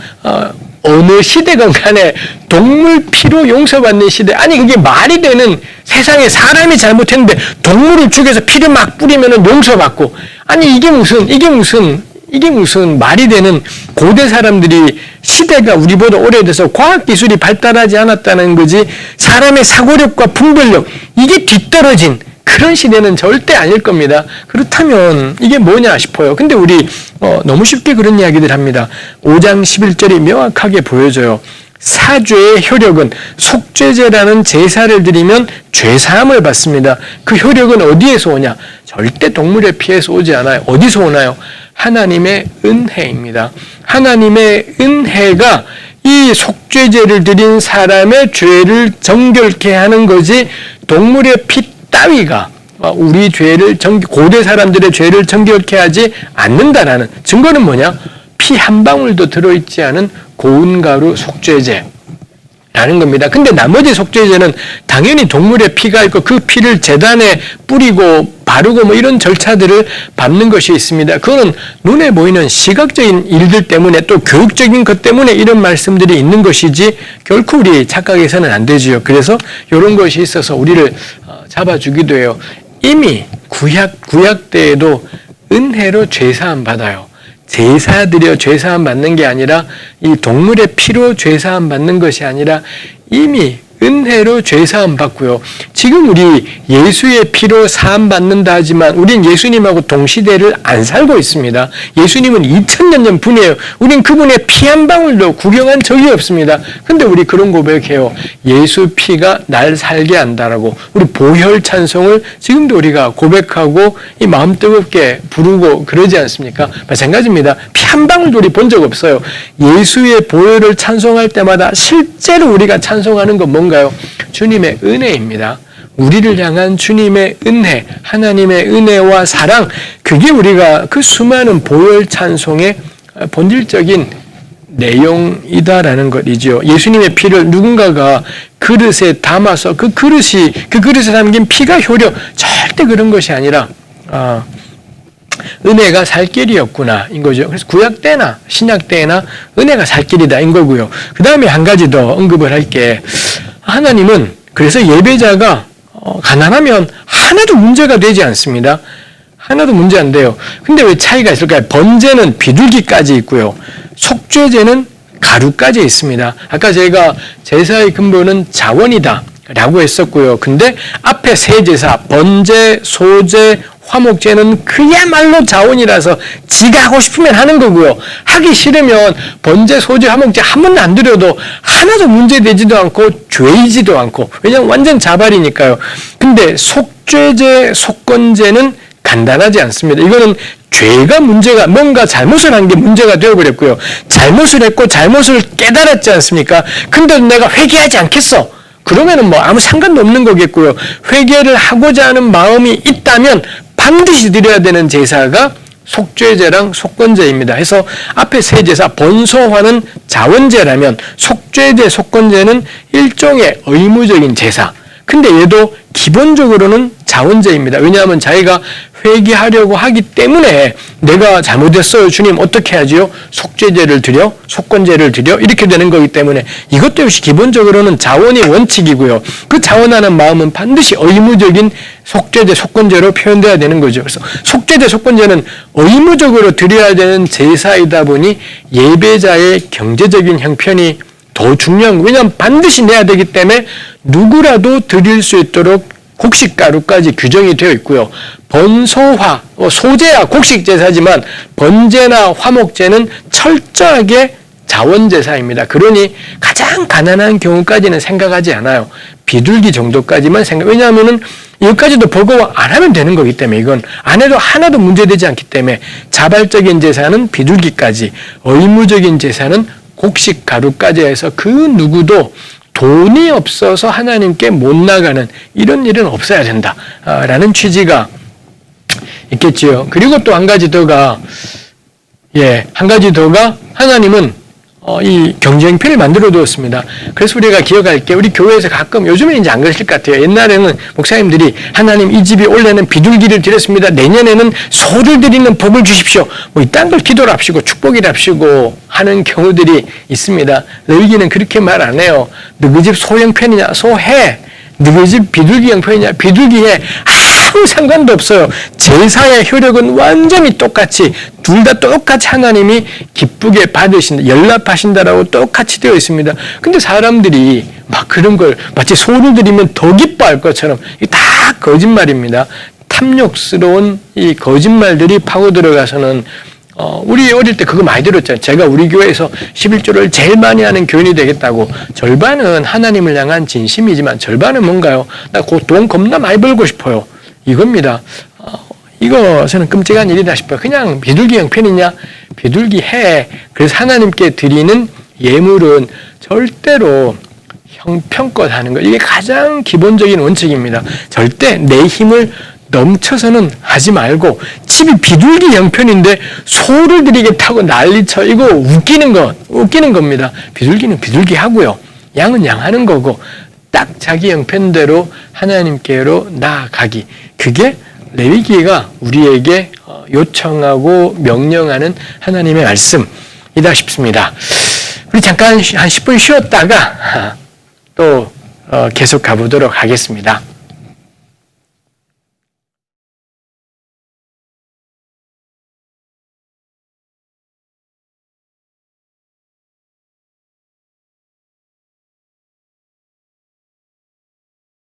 A: 어느 시대건 간에 동물 피로 용서받는 시대, 아니 그게 말이 되는, 세상에 사람이 잘못했는데 동물을 죽여서 피를 막 뿌리면 용서받고, 아니 이게 무슨 말이 되는, 고대 사람들이 시대가 우리보다 오래돼서 과학기술이 발달하지 않았다는 거지 사람의 사고력과 분별력 이게 뒤떨어진 그런 시대는 절대 아닐 겁니다. 그렇다면 이게 뭐냐 싶어요. 근데 우리 너무 쉽게 그런 이야기들 합니다. 5장 11절이 명확하게 보여줘요. 사죄의 효력은 속죄제라는 제사를 드리면 죄사함을 받습니다. 그 효력은 어디에서 오냐? 절대 동물의 피에서 오지 않아요. 어디서 오나요? 하나님의 은혜입니다. 하나님의 은혜가 이 속죄제를 드린 사람의 죄를 정결케 하는 거지, 동물의 피 따위가 우리 죄를 고대 사람들의 죄를 정결케 하지 않는다라는 증거는 뭐냐? 피 한 방울도 들어있지 않은 고운 가루 속죄제라는 겁니다. 근데 나머지 속죄제는 당연히 동물의 피가 있고 그 피를 제단에 뿌리고 바르고 이런 절차들을 밟는 것이 있습니다. 그거는 눈에 보이는 시각적인 일들 때문에 또 교육적인 것 때문에 이런 말씀들이 있는 것이지 결코 우리 착각해서는 안 되지요. 그래서 이런 것이 있어서 우리를 잡아주기도 해요. 이미 구약 때에도 은혜로 죄사함 받아요. 제사 드려 죄사함 받는 게 아니라 이 동물의 피로 죄사함 받는 것이 아니라 이미 은혜로 죄사함 받고요. 지금 우리 예수의 피로 사함 받는다 하지만 우린 예수님하고 동시대를 안 살고 있습니다. 예수님은 2000년 전 분이에요. 우린 그분의 피 한 방울도 구경한 적이 없습니다. 근데 우리 그런 고백해요. 예수 피가 날 살게 한다라고. 우리 보혈 찬송을 지금도 우리가 고백하고 이 마음 뜨겁게 부르고 그러지 않습니까? 마찬가지입니다. 피 한 방울도 우리 본 적 없어요. 예수의 보혈을 찬송할 때마다 실제로 우리가 찬송하는 건 뭔가요? 주님의 은혜입니다. 우리를 향한 주님의 은혜, 하나님의 은혜와 사랑, 그게 우리가 그 수많은 보혈 찬송의 본질적인 내용이다라는 것이죠. 예수님의 피를 누군가가 그릇에 담아서 그 그릇에 담긴 피가 효력, 절대 그런 것이 아니라 은혜가 살 길이었구나 인 거죠. 그래서 구약 때나 신약 때나 은혜가 살 길이다 인 거고요. 그 다음에 한 가지 더 언급을 할게. 하나님은 그래서 예배자가 가난하면 하나도 문제가 되지 않습니다. 하나도 문제 안 돼요. 근데 왜 차이가 있을까요? 번제는 비둘기까지 있고요. 속죄제는 가루까지 있습니다. 아까 제가 제사의 근본은 자원이다 라고 했었고요. 근데 앞에 세 제사, 번제, 소제, 화목제는 그야말로 자원이라서 지가 하고 싶으면 하는 거고요. 하기 싫으면 번제, 소제, 화목제 한 번도 안 드려도 하나도 문제되지도 않고 죄이지도 않고, 왜냐하면 완전 자발이니까요. 근데 속죄제, 속건제는 간단하지 않습니다. 이거는 죄가 문제가, 뭔가 잘못을 한 게 문제가 되어버렸고요. 잘못을 했고 잘못을 깨달았지 않습니까? 근데 내가 회개하지 않겠어. 그러면은 뭐 아무 상관도 없는 거겠고요. 회개를 하고자 하는 마음이 있다면 반드시 드려야 되는 제사가 속죄제랑 속건제입니다. 해서 앞에 세 제사, 번소화는 자원제라면 속죄제, 속건제는 일종의 의무적인 제사. 근데 얘도 기본적으로는 자원제입니다. 왜냐하면 자기가 회개하려고 하기 때문에 내가 잘못했어요. 주님 어떻게 하지요? 속죄제를 드려? 속건제를 드려? 이렇게 되는 거기 때문에 이것도 역시 기본적으로는 자원이 원칙이고요. 그 자원하는 마음은 반드시 의무적인 속죄제, 속건제로 표현돼야 되는 거죠. 그래서 속죄제, 속건제는 의무적으로 드려야 되는 제사이다 보니 예배자의 경제적인 형편이 더 중요한 거예요. 왜냐하면 반드시 내야 되기 때문에 누구라도 드릴 수 있도록 곡식가루까지 규정이 되어 있고요. 번소화, 소제야 곡식 제사지만 번제나 화목제는 철저하게 자원제사입니다. 그러니 가장 가난한 경우까지는 생각하지 않아요. 비둘기 정도까지만 왜냐하면은 이것까지도 버거워 안 하면 되는 거기 때문에 이건 안 해도 하나도 문제되지 않기 때문에 자발적인 제사는 비둘기까지, 의무적인 제사는 곡식 가루까지 해서 그 누구도 돈이 없어서 하나님께 못 나가는 이런 일은 없어야 된다라는 취지가 있겠지요. 그리고 또 한 가지 더가 하나님은 이 경쟁편을 만들어 두었습니다. 그래서 우리가 기억할 게 우리 교회에서 가끔 요즘에 이제 안 그러실 것 같아요. 옛날에는 목사님들이 하나님 이 집이 올해는 비둘기를 드렸습니다. 내년에는 소를 드리는 복을 주십시오. 뭐 이딴 걸 기도를 합시고 축복을 합시고 하는 경우들이 있습니다. 레위기는 그렇게 말 안 해요. 너희 집 소 형편이냐? 소해. 너희 집 비둘기 형편이냐? 비둘기해. 아무 상관도 없어요. 제사의 효력은 완전히 똑같이 둘 다 똑같이 하나님이 기쁘게 받으신다, 연락하신다라고 똑같이 되어 있습니다. 근데 사람들이 막 그런 걸 마치 소를 드리면 더 기뻐할 것처럼 이게 다 거짓말입니다. 탐욕스러운 이 거짓말들이 파고 들어가서는 우리 어릴 때 그거 많이 들었잖아요. 제가 우리 교회에서 11조를 제일 많이 하는 교인이 되겠다고. 절반은 하나님을 향한 진심이지만 절반은 뭔가요? 나 돈 겁나 많이 벌고 싶어요. 이겁니다. 이것은 끔찍한 일이다 싶어요. 그냥 비둘기 형편이냐? 비둘기 해. 그래서 하나님께 드리는 예물은 절대로 형편껏 하는 거. 이게 가장 기본적인 원칙입니다. 절대 내 힘을 넘쳐서는 하지 말고, 집이 비둘기 형편인데 소를 드리겠다고 난리쳐. 이거 웃기는 겁니다. 비둘기는 비둘기 하고요. 양은 양 하는 거고, 딱 자기 형편대로 하나님께로 나아가기. 그게 레위기가 우리에게 요청하고 명령하는 하나님의 말씀이다 싶습니다. 우리 잠깐 한 10분 쉬었다가 또 계속 가보도록 하겠습니다.